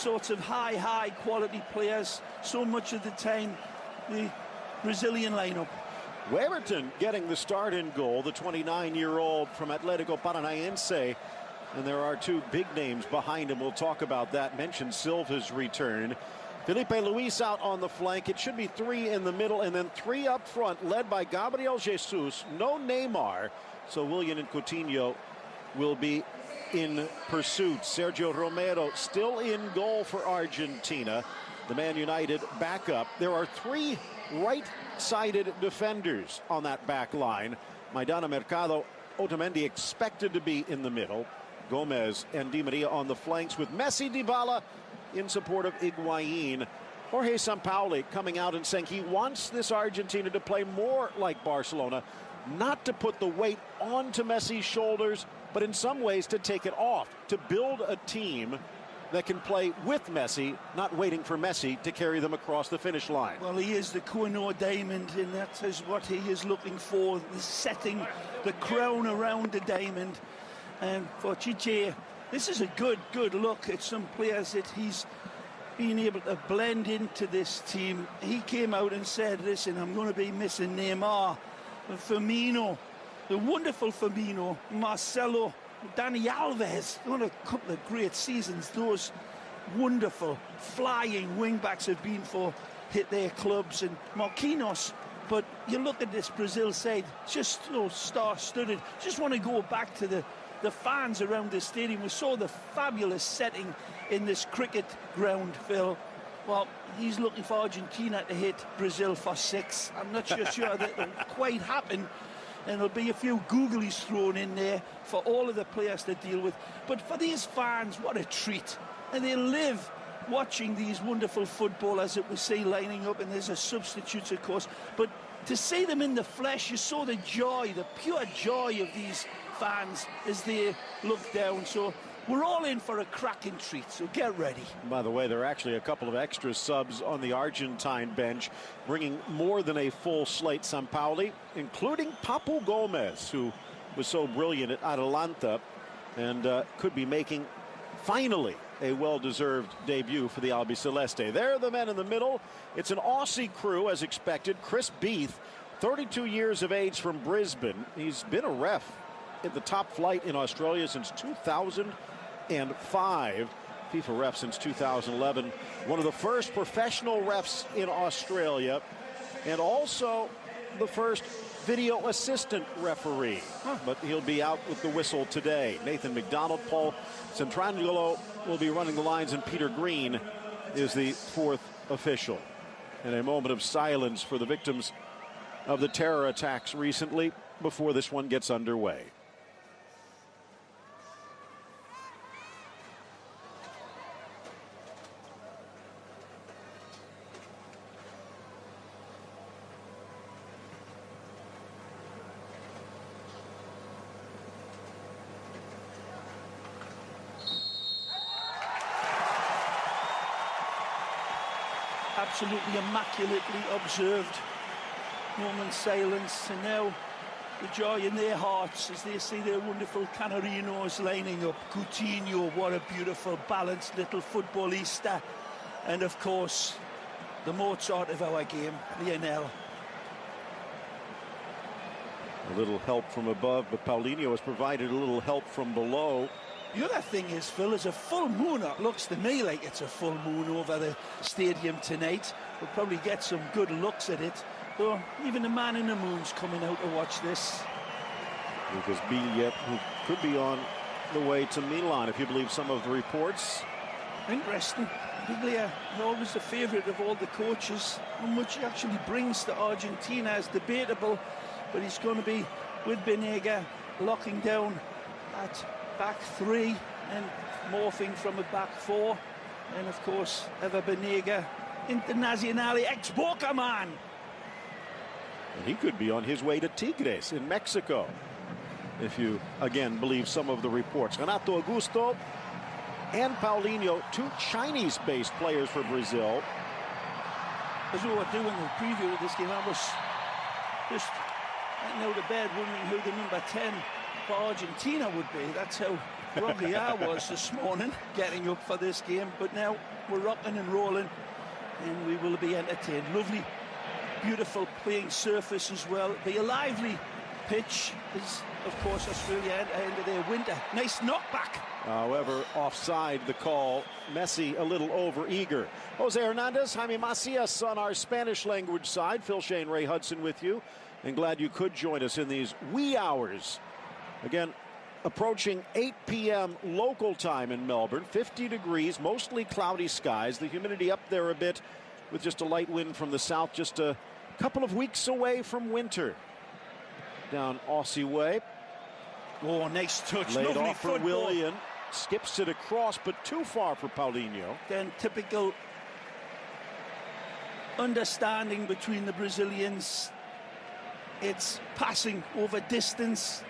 sorts of high quality players so much of the time, the Brazilian lineup. Weverton getting the start in goal, the 29-year-old from Atlético Paranaense. And there are two big names behind him. We'll talk about that. Mentioned Silva's return. Felipe Luis out on the flank. It should be three in the middle and then three up front, led by Gabriel Jesus. No Neymar. So Willian and Coutinho will be in pursuit. Sergio Romero still in goal for Argentina. The Man United backup. There are three right-sided defenders on that back line. Maidana, Mercado, Otamendi expected to be in the middle. Gómez and Di Maria on the flanks with Messi, Dybala in support of Higuaín. Jorge Sampaoli coming out and saying he wants this Argentina to play more like Barcelona, not to put the weight onto Messi's shoulders, but in some ways to take it off, to build a team that can play with Messi, not waiting for Messi to carry them across the finish line. Well, he is the Koh-i-Noor diamond, and that is what he is looking for, the setting the crown around the diamond. And for Chiche, this is a good look at some players that he's been able to blend into this team. He came out and said, listen, I'm going to be missing Neymar, Firmino, the wonderful Firmino, Marcelo, Dani Alves, on a couple of great seasons. Those wonderful flying wing-backs have been for hit their clubs, and Marquinhos. But you look at this Brazil side, just so star-studded. Just want to go back to the fans around the stadium. We saw the fabulous setting in this cricket ground, Phil. Well, he's looking for Argentina to hit Brazil for 6. I'm not sure that will quite happen. And there'll be a few googlies thrown in there for all of the players to deal with. But for these fans, what a treat. And they live watching these wonderful footballers that we see lining up, and there's a substitutes, of course. But to see them in the flesh, you saw the joy, the pure joy of these fans as they look down. So we're all in for a cracking treat, so get ready. By the way, there are actually a couple of extra subs on the Argentine bench, bringing more than a full slate. Sampaoli, including Papu Gómez, who was so brilliant at Atalanta and could be making, finally, a well-deserved debut for the Albiceleste. There are the men in the middle. It's an Aussie crew, as expected. Chris Beath, 32 years of age, from Brisbane. He's been a ref at the top flight in Australia since 2005. FIFA ref since 2011. One of the first professional refs in Australia, and also the first video assistant referee. But he'll be out with the whistle today. Nathan McDonald, Paul Centrangelo will be running the lines, and Peter Green is the fourth official. And a moment of silence for the victims of the terror attacks recently before this one gets underway. Absolutely immaculately observed. Moment silence, and now the joy in their hearts as they see their wonderful Canarinos lining up. Coutinho, what a beautiful, balanced little footballista. And of course, the Mozart of our game, Lionel. A little help from above, but Paulinho has provided a little help from below. The other thing is, Phil, is a full moon. It looks to me like it's a full moon over the stadium tonight. We'll probably get some good looks at it. Though even the man in the moon's coming out to watch this. Because Biglia, who could be on the way to Milan, if you believe some of the reports. Interesting. Biglia, always the favourite of all the coaches. How much he actually brings to Argentina is debatable. But he's going to be with Banega, locking down at back 3 and morphing from a back 4. And of course, Éver Banega, Internazionale, ex-Boca man. And he could be on his way to Tigres in Mexico, if you again believe some of the reports. Renato Augusto and Paulinho, two Chinese-based players for Brazil. As we were doing the preview of this game, I was just getting out of bed wondering who the number 10 for Argentina would be. That's how groggy I was this morning getting up for this game, but now we're rocking and rolling and we will be entertained. Lovely, beautiful playing surface as well. Be a lively pitch, is of course Australia end of their winter. Nice knockback. However, offside the call. Messi a little over-eager. Jose Hernandez, Jaime Macias on our Spanish language side. Phil Shane, Ray Hudson with you. And glad you could join us in these wee hours. Again, approaching 8 p.m. local time in Melbourne. 50 degrees, mostly cloudy skies. The humidity up there a bit with just a light wind from the south. Just a couple of weeks away from winter. Down Aussie way. Oh, nice touch. Laid Lovely off for football. Willian. Skips it across, but too far for Paulinho. Then typical understanding between the Brazilians. It's passing over distance,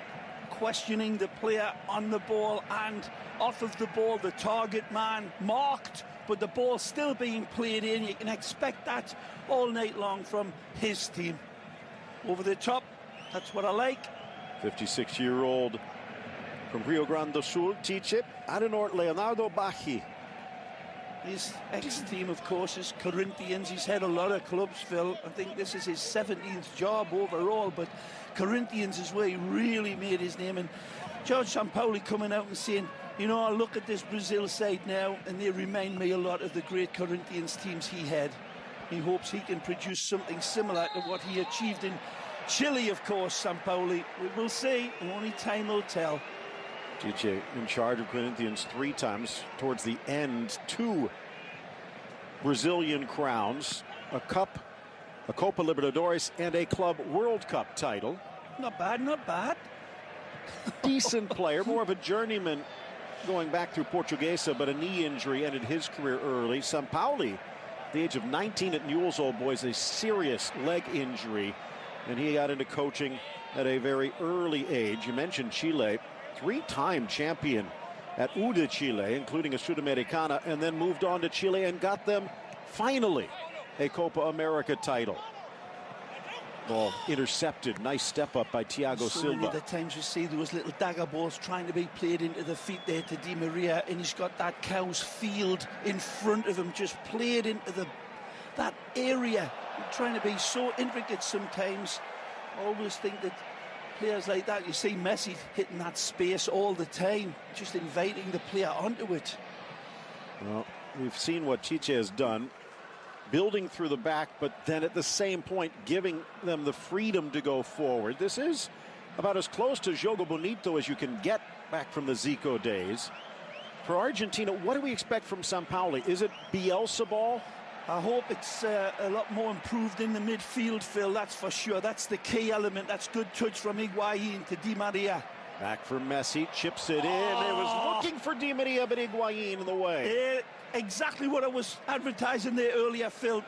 questioning the player on the ball and off of the ball, the target man marked, but the ball still being played in. You can expect that all night long from his team. Over the top, that's what I like. 56-year-old from Rio Grande do Sul, Tiche, Adenor Leonardo Bachi. His ex-team, of course, is Corinthians. He's had a lot of clubs, Phil. I think this is his 17th job overall, but Corinthians is where he really made his name. And George Sampaoli coming out and saying, you know, I look at this Brazil side now, and they remind me a lot of the great Corinthians teams he had. He hopes he can produce something similar to what he achieved in Chile, of course, Sampaoli. We will see, and only time will tell. Tiche in charge of Corinthians 3 times. Towards the end, 2 Brazilian crowns, a cup, a Copa Libertadores, and a Club World Cup title. Not bad, not bad. Decent player, more of a journeyman going back through Portuguesa, but a knee injury ended his career early. Sampaoli, at the age of 19 at Newell's Old Boys, a serious leg injury, and he got into coaching at a very early age. You mentioned Chile. 3-time champion at U de Chile, including a Sudamericana, and then moved on to Chile and got them finally a Copa America title. Ball intercepted. Nice step up by Thiago So Silva. many of the times you see those little dagger balls trying to be played into the feet there to Di Maria, and he's got that cow's field in front of him, just played into that area. Trying to be so intricate sometimes. I always think that players like that, you see Messi hitting that space all the time, just inviting the player onto it. Well, we've seen what Tiche has done, building through the back, but then at the same point giving them the freedom to go forward. This is about as close to Jogo Bonito as you can get back from the Zico days. For Argentina, what do we expect from Sampaoli? Is it Bielsa ball? I hope it's a lot more improved in the midfield, Phil, that's for sure. That's the key element. That's good touch from Higuaín to Di Maria. Back for Messi, chips it in. It was looking for Di Maria, but Higuaín in the way. Exactly what I was advertising there earlier, Phil.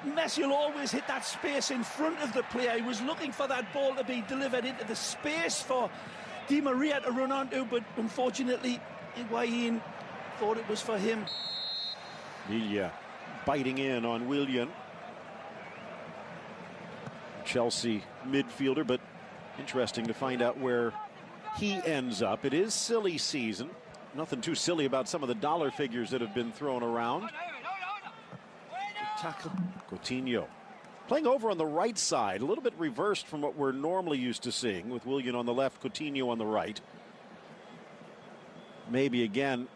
Messi will always hit that space in front of the player. He was looking for that ball to be delivered into the space for Di Maria to run onto, but unfortunately, Higuaín thought it was for him. Biglia biting in on Willian. Chelsea midfielder, but interesting to find out where he ends up. It is silly season. Nothing too silly about some of the dollar figures that have been thrown around. Tackle. Coutinho playing over on the right side, a little bit reversed from what we're normally used to seeing, with Willian on the left, Coutinho on the right. Maybe again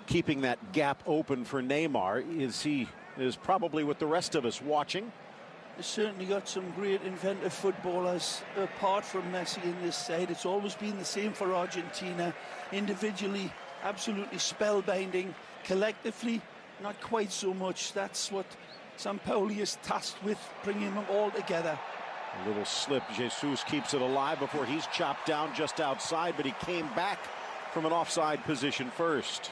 keeping that gap open for Neymar. He is probably with the rest of us watching. He's certainly got some great inventive footballers apart from Messi in this side. It's always been the same for Argentina. Individually, absolutely spellbinding. Collectively, not quite so much. That's what Sampaoli is tasked with, bringing them all together. A little slip. Jesus keeps it alive before he's chopped down just outside, but he came back from an offside position first.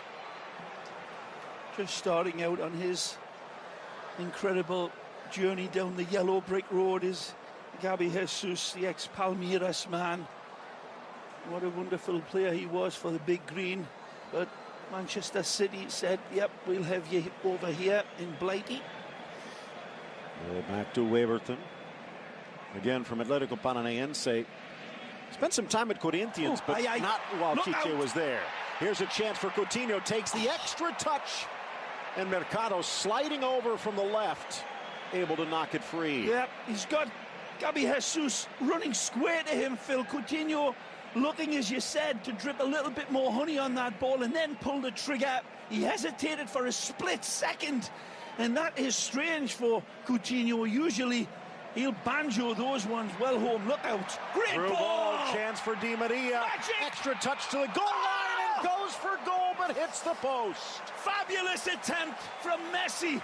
Just starting out on his incredible journey down the yellow brick road is Gabi Jesus, the ex-Palmeiras man. What a wonderful player he was for the Big Green. But Manchester City said, yep, we'll have you over here in Blighty. Back to Weverton. Again from Atletico Paranaense. Spent some time at Corinthians, but not while Chiche was there. Here's a chance for Coutinho, takes the extra touch, and Mercado sliding over from the left, able to knock it free. Yeah, he's got Gabriel Jesus running square to him, Phil. Coutinho looking, as you said, to drip a little bit more honey on that ball and then pull the trigger. He hesitated for a split second, and that is strange for Coutinho. Usually he'll banjo those ones well home. Look out. Great ball. Chance for Di Maria. Magic. Extra touch to the goal line and goes for goal, but hits the post. Fabulous attempt from Messi.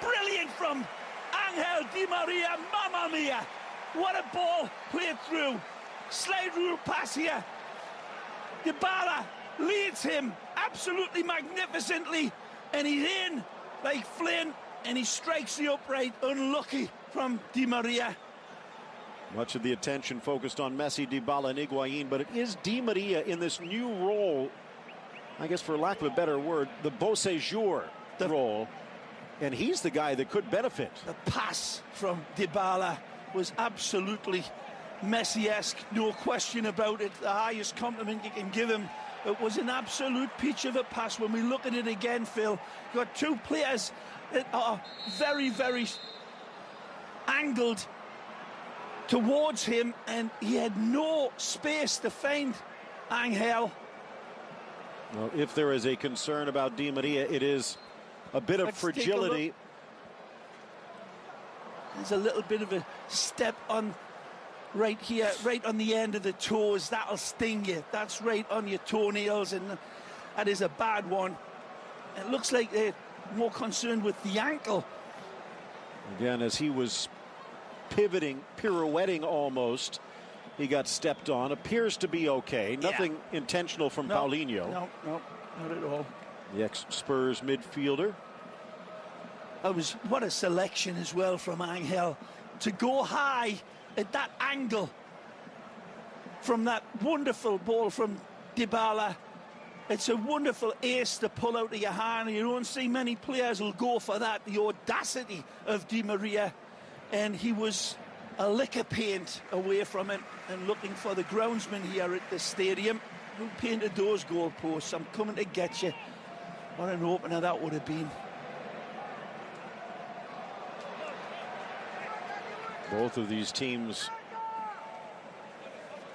Brilliant from Ángel Di Maria. Mamma mia. What a ball played through. Slide rule pass here. Dybala leads him absolutely magnificently, and he's in like Flynn, and he strikes the upright. Unlucky from Di Maria. Much of the attention focused on Messi, Dybala, and Higuaín, but it is Di Maria in this new role, I guess for lack of a better word, the beau séjour role, and he's the guy that could benefit. The pass from Dybala was absolutely Messi-esque, no question about it. The highest compliment you can give him. It was an absolute peach of a pass. When we look at it again, Phil, you've got two players that are very, very angled towards him, and he had no space to find Ángel. Well, if there is a concern about Di Maria, it is a bit of fragility. There's a little bit of a step on right here, right on the end of the toes. That'll sting you. That's right on your toenails, and that is a bad one. It looks like they're more concerned with the ankle. Again, as he was pivoting, pirouetting almost, he got stepped on. Appears to be okay. Nothing intentional from Paulinho. No, not at all. The ex-Spurs midfielder. What a selection as well from Ángel to go high at that angle from that wonderful ball from Dybala. It's a wonderful ace to pull out of your hand. You don't see many players who'll go for that. The audacity of Di Maria, and he was a lick of paint away from it, and looking for the groundsman here at the stadium. Who painted those goalposts? I'm coming to get you. What an opener that would have been. Both of these teams,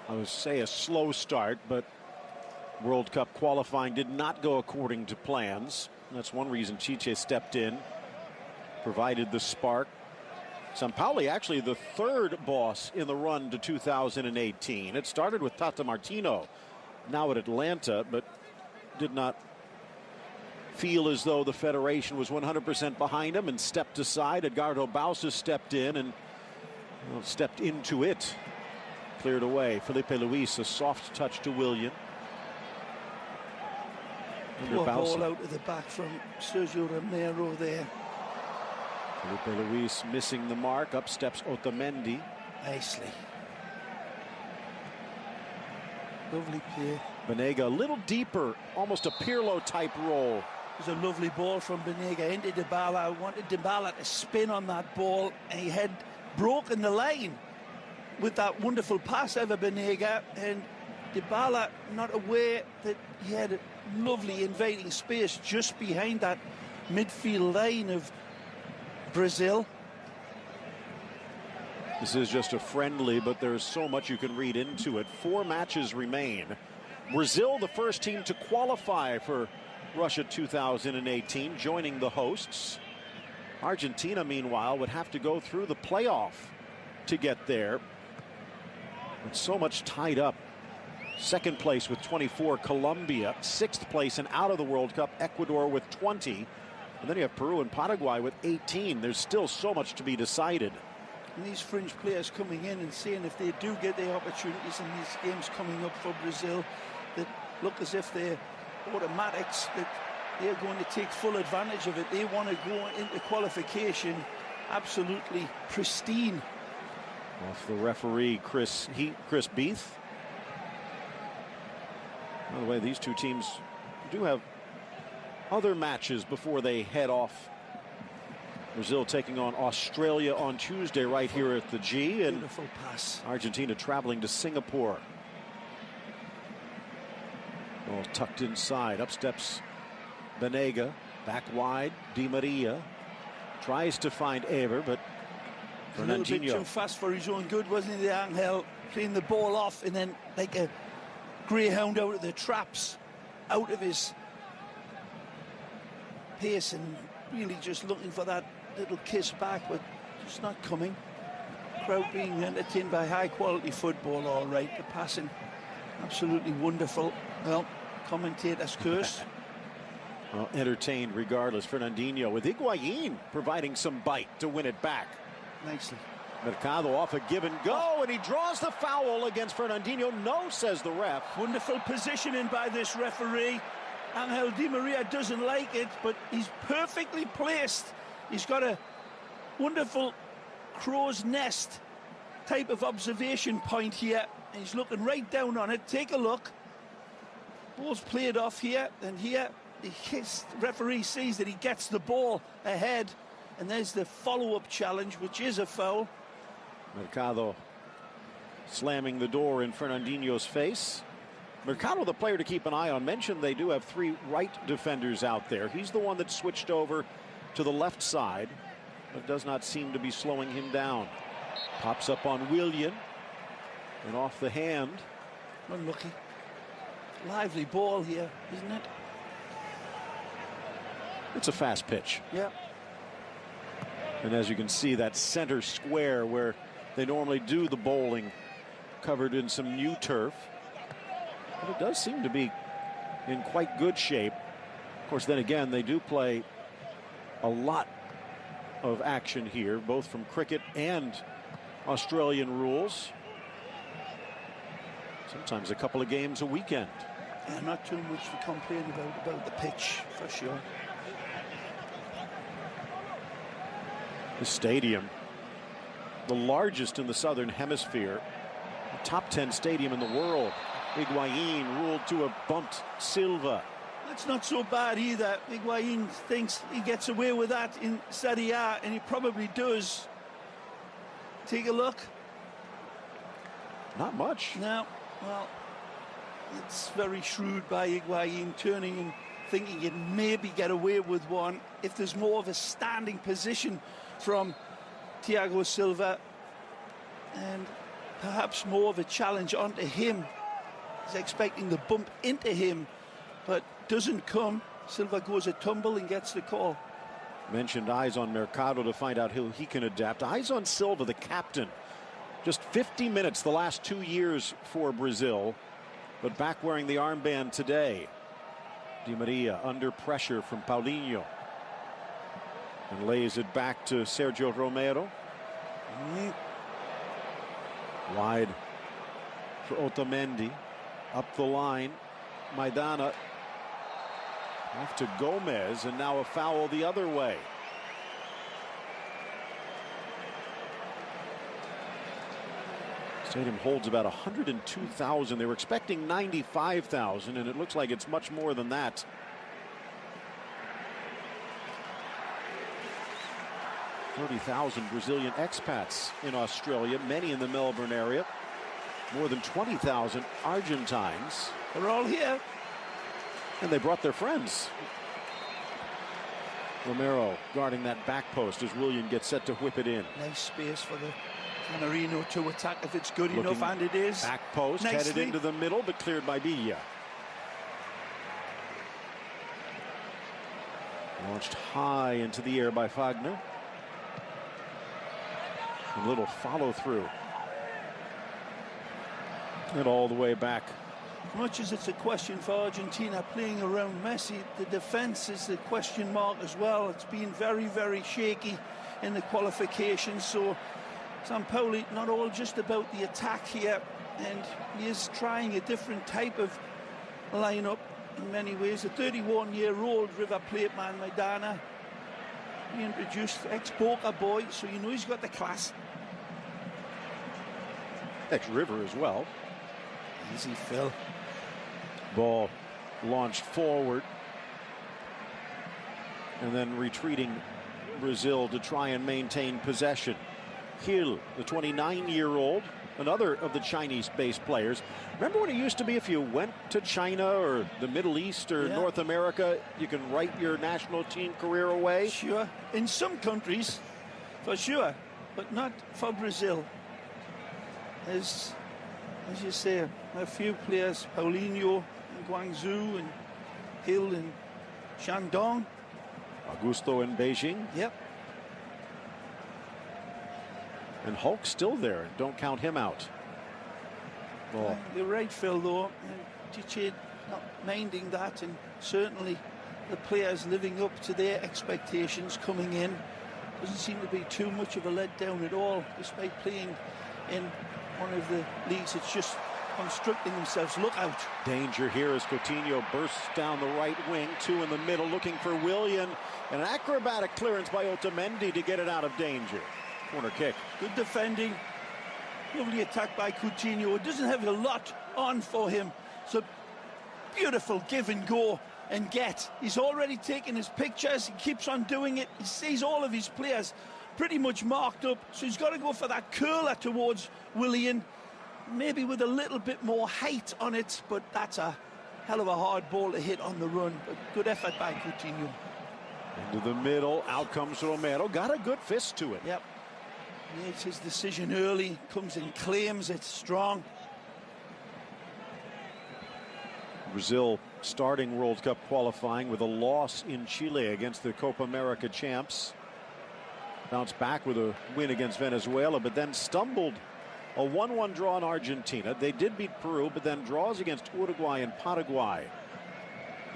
I would say, a slow start, but World Cup qualifying did not go according to plans. That's one reason Chiche stepped in, provided the spark. Sampaoli actually the third boss in the run to 2018. It started with Tata Martino, now at Atlanta, but did not feel as though the federation was 100% behind him and stepped aside. Edgardo Bausa stepped in and stepped into it. Cleared away. Felipe Luis, a soft touch to Willian. Poor ball out of the back from Sergio Romero there. Felipe Luis missing the mark. Up steps Otamendi. Nicely. Lovely play. Banega a little deeper, almost a Pirlo type roll. It was a lovely ball from Banega into Dybala. I wanted Dybala to spin on that ball, and he had broken the line with that wonderful pass over Banega, and Dybala not aware that he had a lovely inviting space just behind that midfield line of Brazil. This is just a friendly, but there's so much you can read into it. 4 matches remain. Brazil, the first team to qualify for Russia 2018, joining the hosts. Argentina, meanwhile, would have to go through the playoff to get there. It's so much tied up. Second place with 24, Colombia. 6th place and out of the World Cup, Ecuador with 20. And then you have Peru and Paraguay with 18. There's still so much to be decided. And these fringe players coming in and saying if they do get the opportunities in these games coming up for Brazil, that look as if they're automatics, that they're going to take full advantage of it. They want to go into qualification absolutely pristine. Off the referee, Chris Beath. By the way, these two teams do have other matches before they head off Brazil taking on Australia on Tuesday right here at the G. And beautiful pass. Argentina traveling to Singapore. All tucked inside. Up steps Banega. Back wide. Di Maria tries to find Éver, but a little bit too fast for his own good, wasn't he, Ángel? Playing the ball off and then like a greyhound out of the traps, out of his pace, and really just looking for that little kiss back, but just not coming. Crowd being entertained by high quality football, all right. The passing absolutely wonderful. Well, commentators curse. Well, entertained regardless. Fernandinho with Higuaín providing some bite to win it back. Nicely. Mercado off a give and go, and he draws the foul against Fernandinho. No, says the ref. Wonderful positioning by this referee. Ángel Di Maria doesn't like it, but he's perfectly placed. He's got a wonderful crow's nest type of observation point here. And he's looking right down on it. Take a look. Ball's played off here, and here the referee sees that he gets the ball ahead, and there's the follow-up challenge, which is a foul. Mercado slamming the door in Fernandinho's face. Mercado, the player to keep an eye on. Mentioned they do have 3 right defenders out there. He's the one that switched over to the left side, but does not seem to be slowing him down. Pops up on Willian, and off the hand. Unlucky. Lively ball here, isn't it? It's a fast pitch. Yeah. And as you can see, that center square where they normally do the bowling, covered in some new turf. But it does seem to be in quite good shape. Of course, then again, they do play a lot of action here, both from cricket and Australian rules. Sometimes a couple of games a weekend. Yeah, not too much to complain about the pitch, for sure. The stadium, the largest in the southern hemisphere, the top 10 stadium in the world. Higuaín ruled to have bumped Silva. That's not so bad either. Higuaín thinks he gets away with that in Serie A, and he probably does. Take a look. Not much. No, well, it's very shrewd by Higuaín, turning and thinking he'd maybe get away with one if there's more of a standing position from Thiago Silva, and perhaps more of a challenge onto him. He's expecting the bump into him, but doesn't come. Silva goes a tumble and gets the call. Mentioned eyes on Mercado to find out who he can adapt. Eyes on Silva, the captain. Just 50 minutes the last 2 years for Brazil, but back wearing the armband today. Di Maria under pressure from Paulinho, and lays it back to Sergio Romero. Wide for Otamendi. Up the line, Maidana off to Gómez, and now a foul the other way. Stadium holds about 102,000. They were expecting 95,000, and it looks like it's much more than that. "30,000 Brazilian expats in Australia, many in the Melbourne area. More than 20,000 Argentines. They're all here. And they brought their friends. Romero guarding that back post as Willian gets set to whip it in. Nice space for the Canarino to attack if it's good enough, and it is. Back post, nicely headed into the middle, but cleared by Biglia. Launched high into the air by Fagner. A little follow through. And all the way back. As much as it's a question for Argentina playing around Messi, the defense is a question mark as well. It's been very, very shaky in the qualifications. So Sampaoli, not all just about the attack here, and he is trying a different type of lineup in many ways. A 31-year-old River Plate man, Maidana, he introduced ex-Boca boy, so you know he's got the class. Ex-River as well. Easy, Phil. Ball launched forward, and then retreating Brazil to try and maintain possession. Gil, the 29-year-old, another of the Chinese-based players. Remember when it used to be if you went to China or the Middle East or North America, you can write your national team career away? Sure. In some countries, for sure, but not for Brazil. As you say, a few players, Paulinho in Guangzhou and Gil in Shandong. Augusto in Beijing. Yep. And Hulk's still there. Don't count him out. Well, you're right, Phil, though. Chiche not minding that, and certainly the players living up to their expectations coming in. Doesn't seem to be too much of a letdown at all, despite playing in one of the leagues that's just constructing themselves. Look out. Danger here as Coutinho bursts down the right wing. Two in the middle looking for Willian. An acrobatic clearance by Otamendi to get it out of danger. Corner kick. Good defending. Lovely attack by Coutinho. It doesn't have a lot on for him. So beautiful give and go and get. He's already taken his pictures. He keeps on doing it. He sees all of his players pretty much marked up. So he's got to go for that curler towards Willian. Maybe with a little bit more height on it. But that's a hell of a hard ball to hit on the run. But good effort by Coutinho. Into the middle. Out comes Romero. Got a good fist to it. Yep. Makes his decision early, comes and claims it strong. Brazil starting World Cup qualifying with a loss in Chile against the Copa America champs. Bounced back with a win against Venezuela, but then stumbled. A 1-1 draw in Argentina. They did beat Peru, but then draws against Uruguay and Paraguay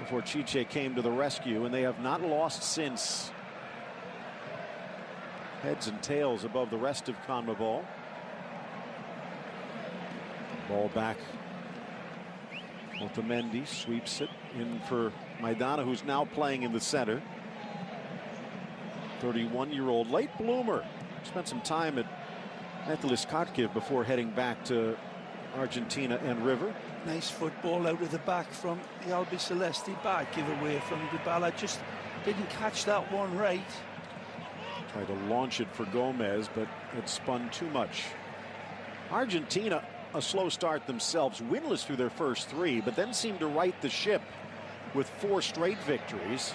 before Chiche came to the rescue, and they have not lost since. Heads and tails above the rest of CONMEBOL. Ball back. Otamendi sweeps it in for Maidana, who's now playing in the center. 31-year-old late bloomer. Spent some time at Metlis Kharkiv before heading back to Argentina and River. Nice football out of the back from the Albiceleste. Bad giveaway from Dybala. Just didn't catch that one right. Tried to launch it for Gómez, but it spun too much. Argentina, a slow start themselves, winless through their first three, but then seemed to right the ship with 4 straight victories.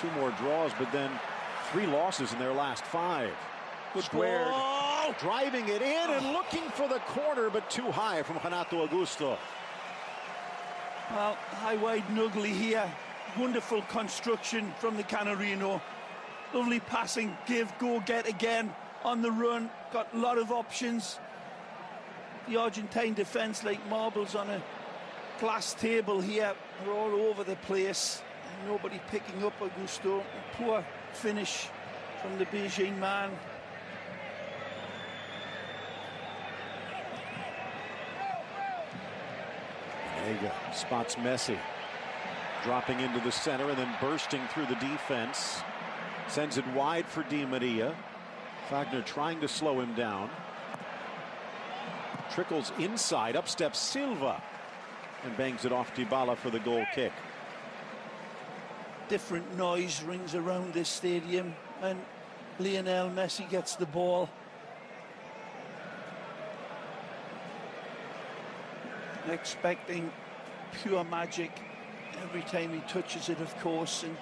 2 more draws, but then 3 losses in their last 5. Good Squared, ball. driving it in and looking for the corner, but too high from Renato Augusto. Well, high, wide, and ugly here. Wonderful construction from the Canarino. Lovely passing, give, go, get again on the run. Got a lot of options. The Argentine defense, like marbles on a glass table here, are all over the place. And nobody picking up Augusto. A poor finish from the Beijing man. Banega spots Messi. Dropping into the center and then bursting through the defense. Sends it wide for Di Maria. Fagner trying to slow him down. Trickles inside. Up steps Silva. And bangs it off Dybala for the goal kick. Different noise rings around this stadium. And Lionel Messi gets the ball. Expecting pure magic every time he touches it, of course. And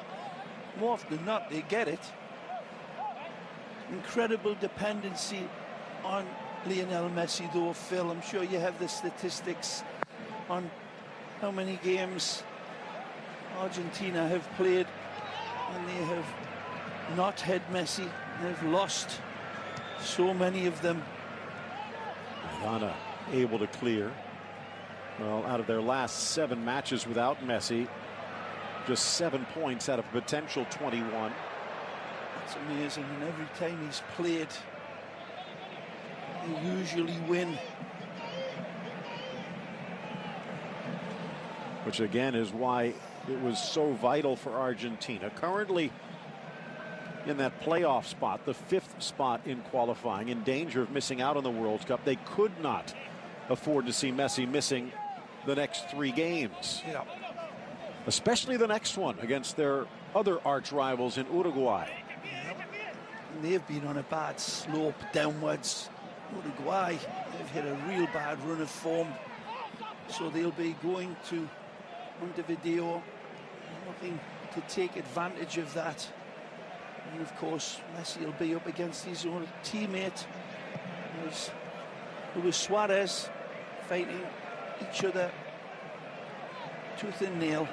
more often than not, they get it. Incredible dependency on Lionel Messi, though, Phil. I'm sure you have the statistics on how many games Argentina have played and they have not had Messi. They've lost so many of them. Maidana able to clear. Well, out of their last 7 matches without Messi, just 7 points out of a potential 21. That's amazing, and every time he's played, they usually win. Which again is why it was so vital for Argentina. Currently in that playoff spot, the 5th spot in qualifying, in danger of missing out on the World Cup. They could not afford to see Messi missing the next 3 games. Yeah. Especially the next one against their other arch rivals in Uruguay. And they've been on a bad slope downwards. Uruguay have hit a real bad run of form, so they'll be going to Montevideo, looking to take advantage of that. And of course, Messi will be up against his own teammate, Luis Suarez, fighting each other tooth and nail.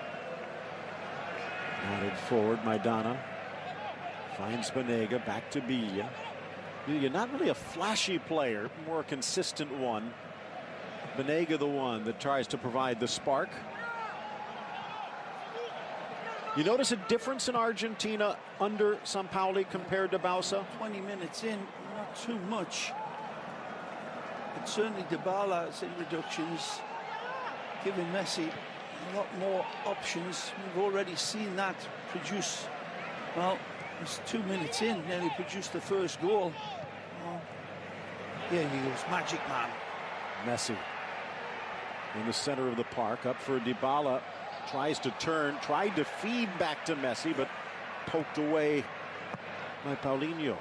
Nodded forward, Maidana finds Banega, back to Biglia. Biglia, not really a flashy player, more a consistent one. Banega, the one that tries to provide the spark. You notice a difference in Argentina under Sampaoli compared to Bausa? 20 minutes in, not too much. But certainly Dybala's introductions, giving Messi a lot more options. We've already seen that produce, well, it's 2 minutes in, nearly produced the first goal. Oh, here he goes, magic man. Messi in the center of the park, up for Dybala. Tries to turn, tried to feed back to Messi, but poked away by Paulinho.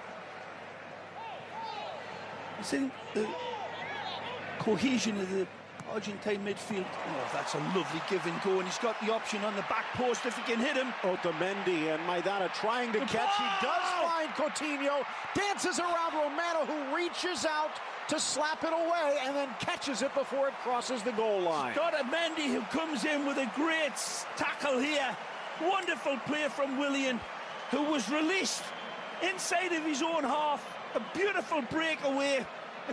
I think the cohesion of the Argentine midfield, oh, that's a lovely give and go, and he's got the option on the back post if he can hit him. Otamendi and Maidana trying to catch. He does find Coutinho, dances around Romero, who reaches out to slap it away and then catches it before it crosses the goal line. Otamendi, who comes in with a great tackle here. Wonderful play from Willian, who was released inside of his own half. A beautiful breakaway.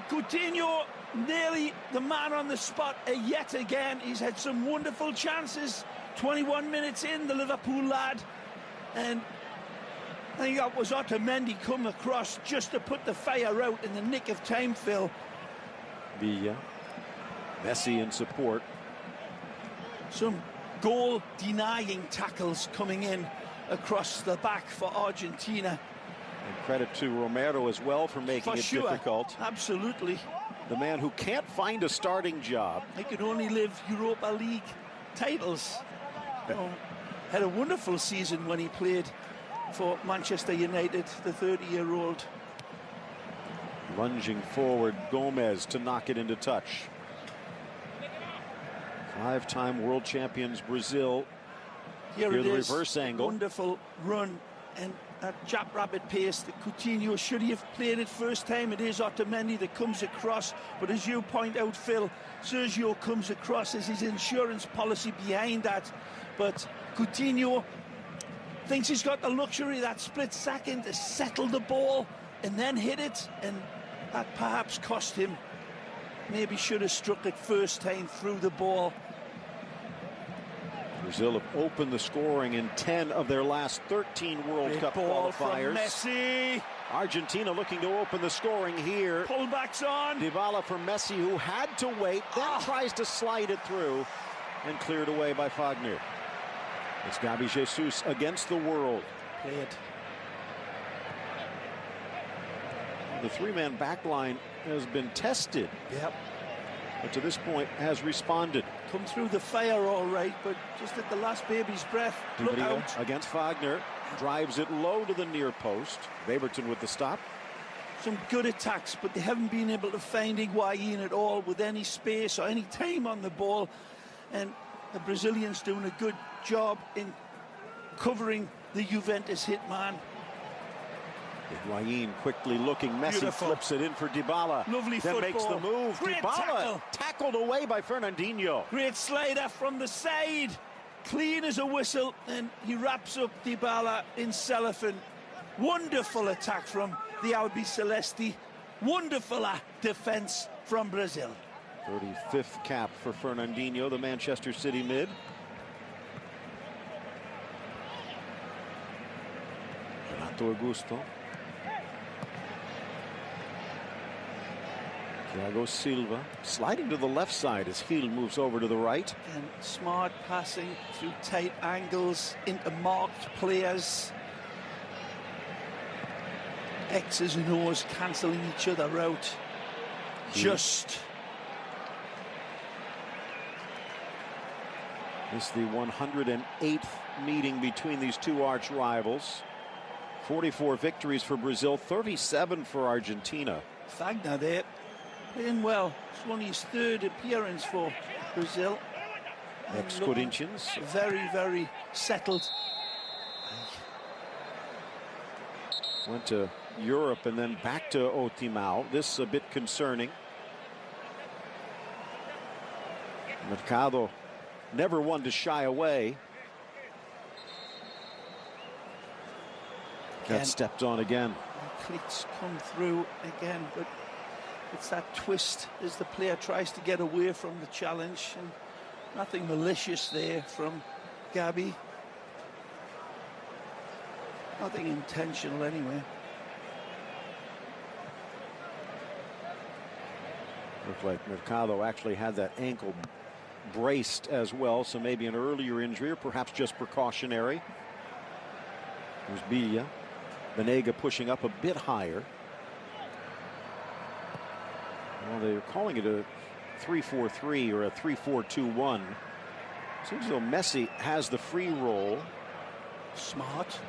Coutinho nearly the man on the spot yet again. He's had some wonderful chances. 21 minutes in, the Liverpool lad. And I think that was Otamendi come across just to put the fire out in the nick of time, Phil. Biglia. Messi in support. Some goal-denying tackles coming in across the back for Argentina. And credit to Romero as well for making it difficult. Absolutely. The man who can't find a starting job. He could only live Europa League titles. Oh, had a wonderful season when he played for Manchester United, the 30-year-old. Lunging forward, Gómez to knock it into touch. Five-time world champions Brazil. Here it is. Reverse angle. Wonderful run and at jab-rabbit pace. The Coutinho, should he have played it first time? It is Otamendi that comes across. But as you point out, Phil, Sergio comes across as his insurance policy behind that. But Coutinho thinks he's got the luxury that split second to settle the ball and then hit it, and that perhaps cost him. Maybe should have struck it first time through the ball. Brazil have opened the scoring in 10 of their last 13 World Cup qualifiers. From Messi. Argentina looking to open the scoring here. Pullbacks on. Dybala for Messi, who had to wait, then tries to slide it through and cleared away by Fagner. It's Gabi Jesus against the world. Played. The three-man back line has been tested. Yep. But to this point has responded. Come through the fire all right, but just at the last baby's breath. Look out. Against Fagner. Drives it low to the near post. Weverton with the stop. Some good attacks, but they haven't been able to find Higuaín at all with any space or any time on the ball. And the Brazilians doing a good job in covering the Juventus hitman. Higuaín quickly looking. Messi Beautiful. flips it in for Dybala. Lovely then football. Makes the move. Great Dybala tackled away by Fernandinho. Great slider from the side. Clean as a whistle, and he wraps up Dybala in cellophane. Wonderful attack from the Albiceleste. Wonderful defense from Brazil. 35th cap for Fernandinho, the Manchester City mid. Renato Augusto. Thiago Silva sliding to the left side as Gil moves over to the right. And smart passing through tight angles into marked players. X's and O's cancelling each other out. Just. This is the 108th meeting between these two arch rivals. 44 victories for Brazil, 37 for Argentina. Fagner there, playing well. It's only his third appearance for Brazil. Ex-Corinthians. Very, very settled. Went to Europe and then back to Timão. This a bit concerning. Mercado never one to shy away. Got stepped on again. Clicks come through again, but it's that twist as the player tries to get away from the challenge, and nothing malicious there from Gabi. Nothing intentional anyway. Looked like Mercado actually had that ankle braced as well, so maybe an earlier injury or perhaps just precautionary. There's Biglia. Banega pushing up a bit higher. Well, they're calling it a 3-4-3 or a 3-4-2-1. Seems as though Messi has the free roll. Smart.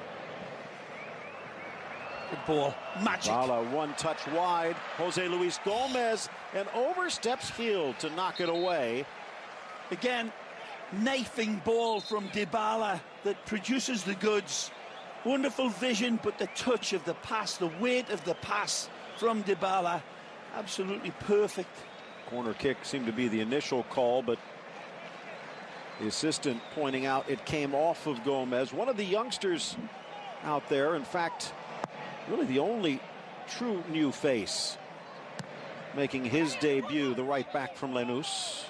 Good ball. Magic. Dybala one touch wide. Jose Luis Gómez and oversteps field to knock it away. Again, knifing ball from Dybala that produces the goods. Wonderful vision, but the touch of the pass, the weight of the pass from Dybala, absolutely perfect. Corner kick seemed to be the initial call, but the assistant pointing out it came off of Gómez. One of the youngsters out there, in fact, really the only true new face making his debut, the right back from Lanús.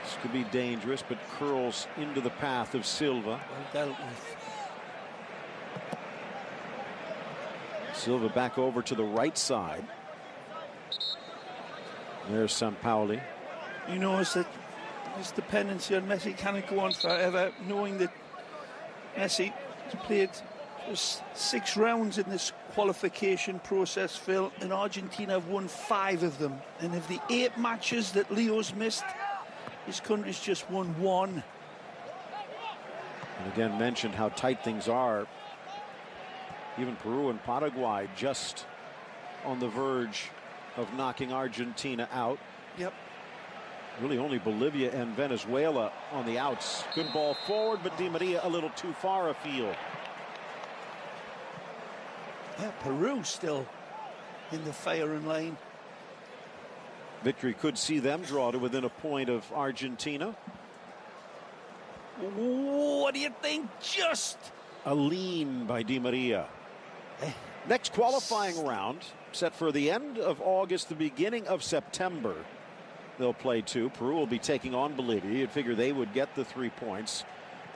This could be dangerous, but curls into the path of Silva. Well dealt with. Silva back over to the right side. There's Sampaoli. You notice that this dependency on Messi cannot go on forever, knowing that Messi has played just 6 rounds in this qualification process, Phil, and Argentina have won 5 of them. And of the 8 matches that Leo's missed, his country's just won 1. And again, mentioned how tight things are. Even Peru and Paraguay just on the verge of knocking Argentina out. Yep. Really only Bolivia and Venezuela on the outs. Good ball forward, but Di Maria a little too far afield. Yeah, Peru still in the firing line. Victory could see them draw to within a point of Argentina. What do you think? Just a lean by Di Maria. Next qualifying round set for the end of August, the beginning of September. They'll play 2. Peru will be taking on Bolivia. You'd figure they would get the 3 points.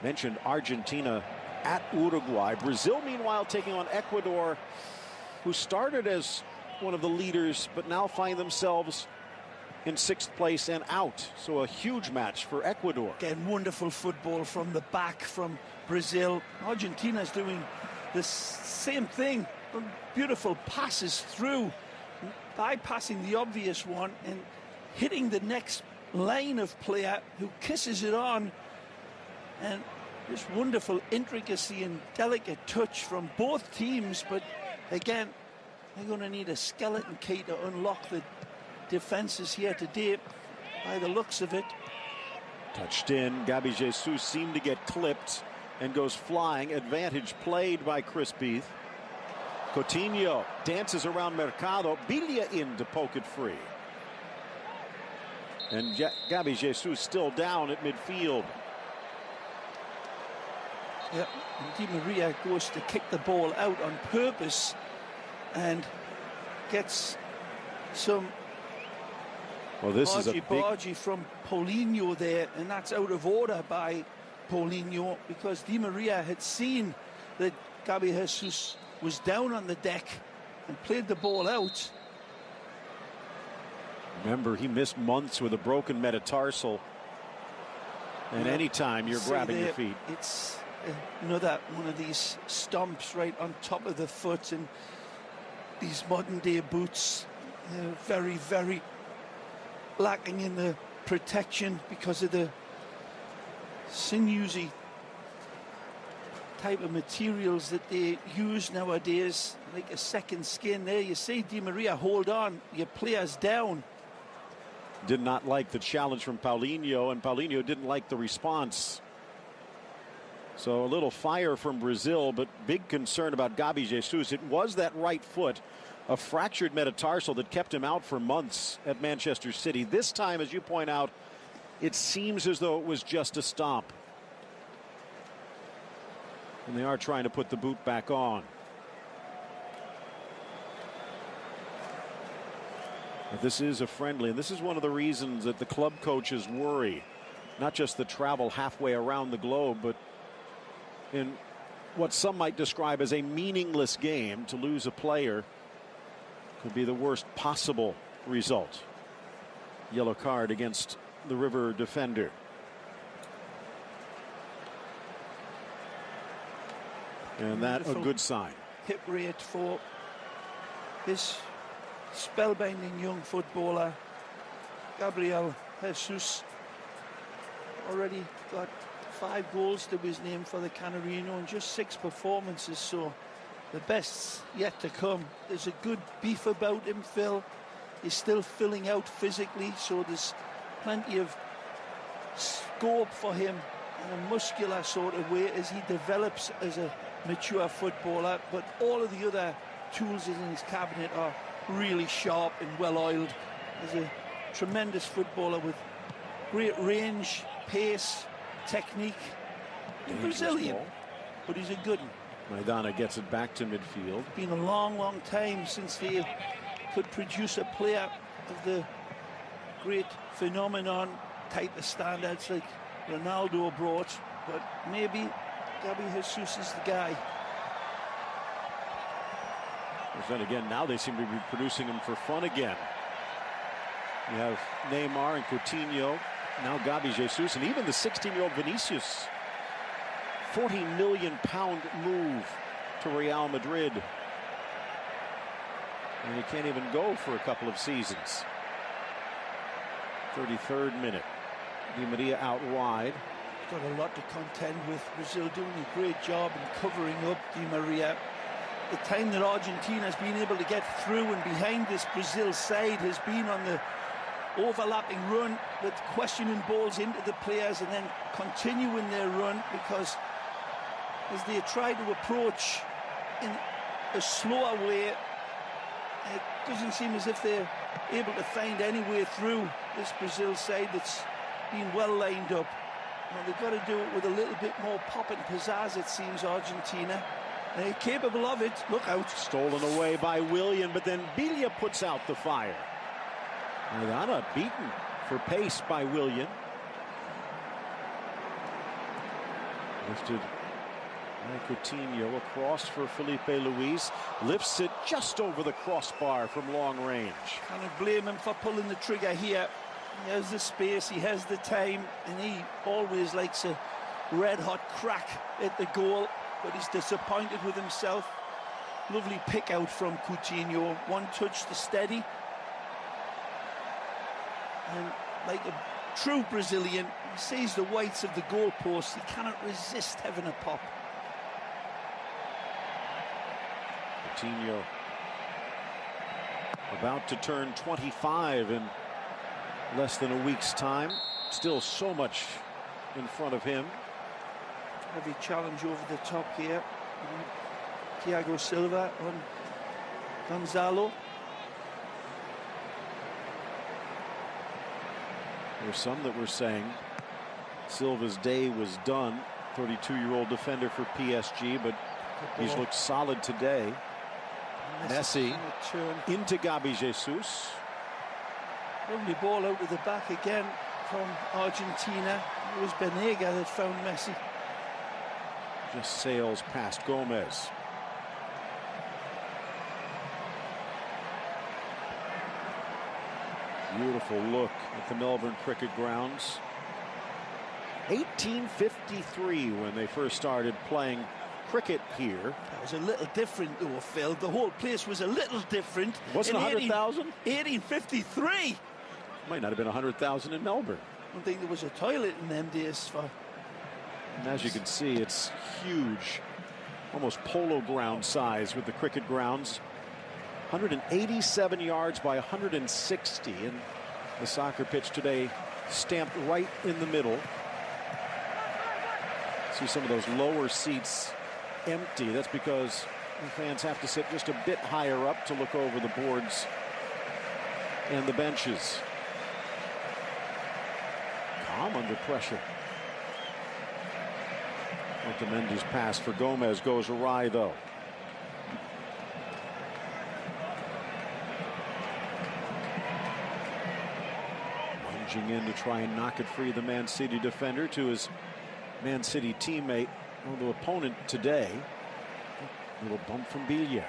Mentioned Argentina at Uruguay. Brazil, meanwhile, taking on Ecuador, who started as one of the leaders, but now find themselves in 6th place and out. So a huge match for Ecuador. Again, wonderful football from the back from Brazil. Argentina's doing the same thing. Beautiful passes through, bypassing the obvious one and hitting the next line of player who kisses it on. And just wonderful intricacy and delicate touch from both teams. But again, they're going to need a skeleton key to unlock the defenses here today, by the looks of it. Touched in. Gabi Jesus seemed to get clipped and goes flying. Advantage played by Chris Beath. Coutinho dances around Mercado. Biglia in to poke it free. And Gabi Jesus still down at midfield. Yeah, and Di Maria goes to kick the ball out on purpose and gets some bargy from Paulinho there, and that's out of order by Paulinho because Di Maria had seen that Gabi Jesus was down on the deck and played the ball out. Remember, he missed months with a broken metatarsal, and anytime you're grabbing your feet. It's another one of these stomps right on top of the foot, and these modern day boots, very, very lacking in the protection because of the Sinusy type of materials that they use nowadays, like a second skin. There you see Di Maria, hold on, your player's down. Did not like the challenge from Paulinho, and Paulinho didn't like the response. So a little fire from Brazil, but big concern about Gabi Jesus. It was that right foot, a fractured metatarsal that kept him out for months at Manchester City. This time, as you point out, it seems as though it was just a stomp. And they are trying to put the boot back on. But this is a friendly, and this is one of the reasons that the club coaches worry. Not just the travel halfway around the globe, but in what some might describe as a meaningless game, to lose a player could be the worst possible result. Yellow card against the River defender. And that a good sign. Hit rate for this spellbinding young footballer, Gabriel Jesus. Already got 5 goals to his name for the Canarino in just 6 performances, so the best's yet to come. There's a good beef about him, Phil. He's still filling out physically, so there's plenty of scope for him in a muscular sort of way as he develops as a mature footballer, but all of the other tools in his cabinet are really sharp and well oiled. He's a tremendous footballer with great range, pace, technique. He's Brazilian, but he's a good one. Maidana gets it back to midfield. It's been a long time since they could produce a player of the great phenomenon type of standards like Ronaldo brought, but maybe Gabi Jesus is the guy. But then again, now they seem to be producing him for fun again. You have Neymar and Coutinho, now Gabi Jesus, and even the 16-year-old Vinicius. £40 million move to Real Madrid. And he can't even go for a couple of seasons. 33rd minute. Di Maria out wide. Got a lot to contend with. Brazil doing a great job in covering up Di Maria. The time that Argentina has been able to get through and behind this Brazil side has been on the overlapping run with questioning balls into the players and then continuing their run, because as they try to approach in a slower way, it doesn't seem as if they're able to find any way through this Brazil side that's been well lined up. Well, they've got to do it with a little bit more pop and pizzazz, it seems, Argentina. They're capable of it. Look out. Stolen away by Willian, but then Biglia puts out the fire. Maidana beaten for pace by Willian. Lifted by Coutinho across for Felipe Luis. Lifts it just over the crossbar from long range. Can't blame him for pulling the trigger here. He has the space, he has the time, and he always likes a red-hot crack at the goal, but he's disappointed with himself. Lovely pick out from Coutinho. One touch to steady. And like a true Brazilian, he sees the whites of the goalpost. He cannot resist having a pop. Coutinho about to turn 25 in less than a week's time. Still so much in front of him. Heavy challenge over the top here. Thiago Silva on Gonzalo. There's some that were saying Silva's day was done. 32-year-old defender for PSG, but he's looked solid today. Messi into Gabi Jesus. Lovely ball out of the back again from Argentina. It was Banega that found Messi. Just sails past Gómez. Beautiful look at the Melbourne Cricket Grounds. 1853 when they first started playing cricket here. That was a little different though, Phil. The whole place was a little different. Wasn't 100,000? 1853. Might not have been 100,000 in Melbourne. I don't think there was a toilet in them days for And as you can see, it's huge, almost polo ground size with the cricket grounds. 187 yards by 160, and the soccer pitch today stamped right in the middle. See some of those lower seats empty. That's because the fans have to sit just a bit higher up to look over the boards and the benches. Calm under pressure. Otamendi's pass for Gómez goes awry, though. Lunging in to try and knock it free, the Man City defender, to his Man City teammate, the opponent today. A little bump from Biglia.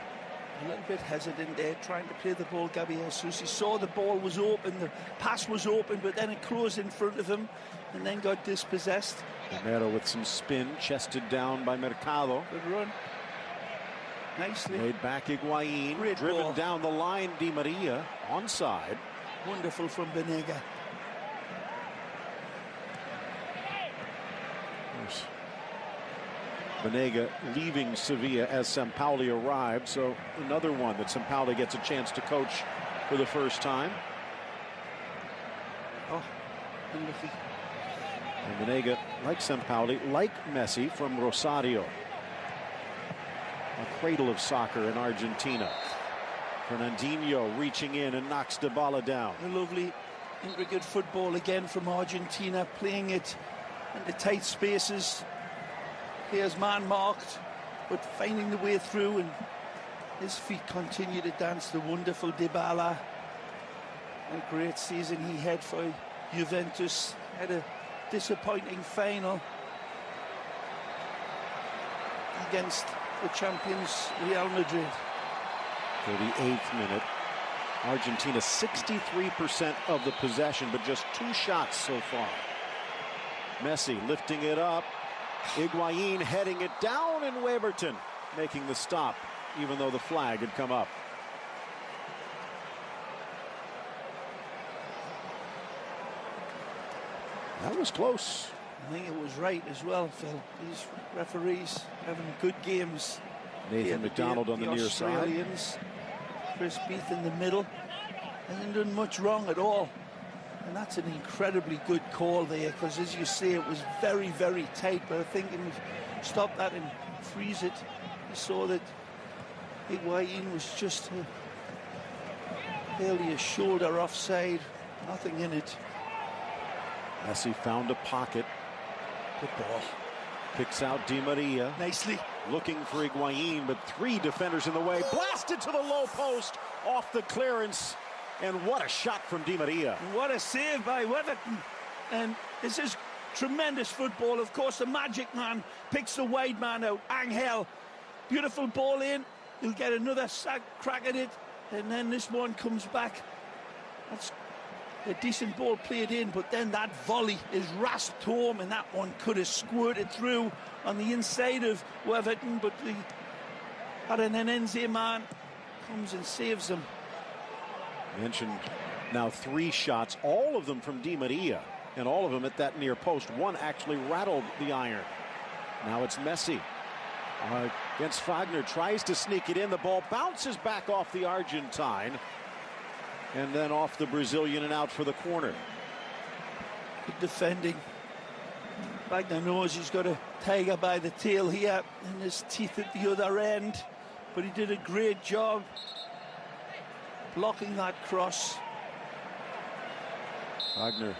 A little bit hesitant there, trying to play the ball, Gabriel. He saw the ball was open, the pass was open, but then it closed in front of him and then got dispossessed. Romero with some spin, chested down by Mercado. Good run. Nicely. Made back Higuaín. Great driven ball. Down the line, María, onside. Wonderful from Banega. Banega leaving Sevilla as Sampaoli arrived, so another one that Sampaoli gets a chance to coach for the first time. Oh, unlucky. And Banega, like Sampaoli, like Messi from Rosario, a cradle of soccer in Argentina. Fernandinho reaching in and knocks Dybala down. A lovely, intricate football again from Argentina, playing it into tight spaces. Players man-marked, but finding the way through, and his feet continue to dance. The wonderful Dybala. A great season he had for Juventus. Had a disappointing final against the champions Real Madrid. 38th minute. Argentina 63% of the possession, but just 2 shots so far. Messi lifting it up. Higuaín heading it down, and Weverton making the stop, even though the flag had come up. That was close. I think it was right as well, Phil. These referees having good games. Nathan McDonald on the near side. Australians. Chris Beath in the middle. Hasn't done much wrong at all. And that's an incredibly good call there, because as you say, it was very, very tight. But I think if you stop that and freeze it, you saw that Higuaín was just barely a shoulder offside. Nothing in it. Messi found a pocket. Good ball. Picks out Di Maria. Nicely. Looking for Higuaín, but 3 defenders in the way. Blasted to the low post, off the clearance. And what a shot from Di Maria. What a save by Weverton. And this is tremendous football. Of course, the magic man picks the wide man out. Ángel. Beautiful ball in. He'll get another crack at it. And then this one comes back. That's a decent ball played in, but then that volley is rasped home, and that one could have squirted through on the inside of Weverton, but the Aranense man comes and saves him. Mentioned now 3 shots, all of them from Di Maria, and all of them at that near post. One actually rattled the iron. Now it's Messi against Fagner, tries to sneak it in. The ball bounces back off the Argentine and then off the Brazilian and out for the corner. Good defending. Fagner knows he's got a tiger by the tail here and his teeth at the other end, but he did a great job blocking that cross. Fagner,